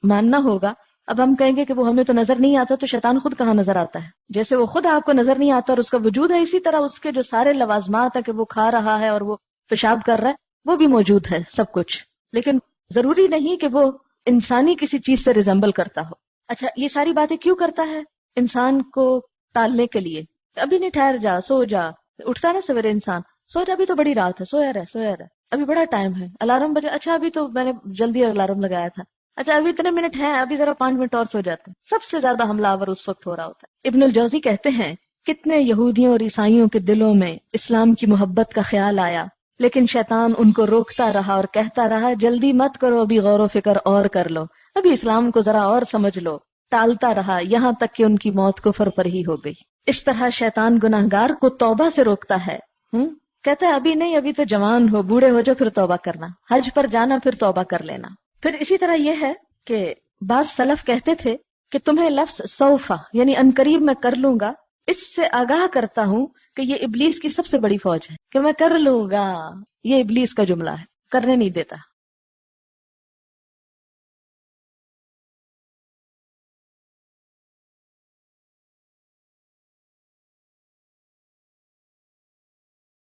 ماننا ہوگا. اب ہم کہیں گے کہ وہ ہمیں تو نظر نہیں آتا، تو شیطان خود کہاں نظر آتا ہے؟ جیسے وہ خود آپ کو نظر نہیں آتا اور اس کا وجود ہے، اسی طرح اس کے جو سارے لوازمات ہیں کہ وہ کھا رہا ہے اور وہ پیشاب کر رہا ہے، وہ بھی موجود ہے سب کچھ. لیکن ضروری نہیں کہ وہ انسانی کسی چیز سے ریزمبل کرتا ہو. اچھا، یہ ساری باتیں کیوں کرتا ہے؟ انسان کو ٹالنے کے لیے. ابھی نہیں، ٹھہر جا، سو جا. اٹھتا ہے نا سویرے انسان، سو جا، ابھی تو بڑی رات ہے، سویا رہ، ابھی بڑا ٹائم ہے. الارم بجے، اچھا ابھی تو میں نے جلدی الارم لگایا تھا، اچھا ابھی اتنے منٹ ہیں، ابھی ذرا 5 منٹ اور سو جاتے ہیں. سب سے زیادہ حملہ آور اس وقت ہو رہا ہوتا ہے. ابن الجوزی کہتے ہیں کتنے یہودیوں اور عیسائیوں کے دلوں میں اسلام کی محبت کا خیال آیا، لیکن شیطان ان کو روکتا رہا اور کہتا رہا جلدی مت کرو، ابھی غور و فکر اور کر لو، ابھی اسلام کو ذرا اور سمجھ لو. ٹالتا رہا یہاں تک کہ ان کی موت کفر پر ہی ہو گئی. اس طرح شیطان گناہگار کو توبہ سے روکتا ہے. کہتا ہے ابھی نہیں، ابھی تو جوان ہو، بوڑھے ہو جو پھر توبہ کرنا، حج پر جانا پھر توبہ کر لینا. پھر اسی طرح یہ ہے کہ بعض سلف کہتے تھے کہ تمہیں لفظ سوفا یعنی انقریب میں کر لوں گا، اس سے آگاہ کرتا ہوں کہ یہ ابلیس کی سب سے بڑی فوج ہے کہ میں کر لوں گا. یہ ابلیس کا جملہ ہے، کرنے نہیں دیتا.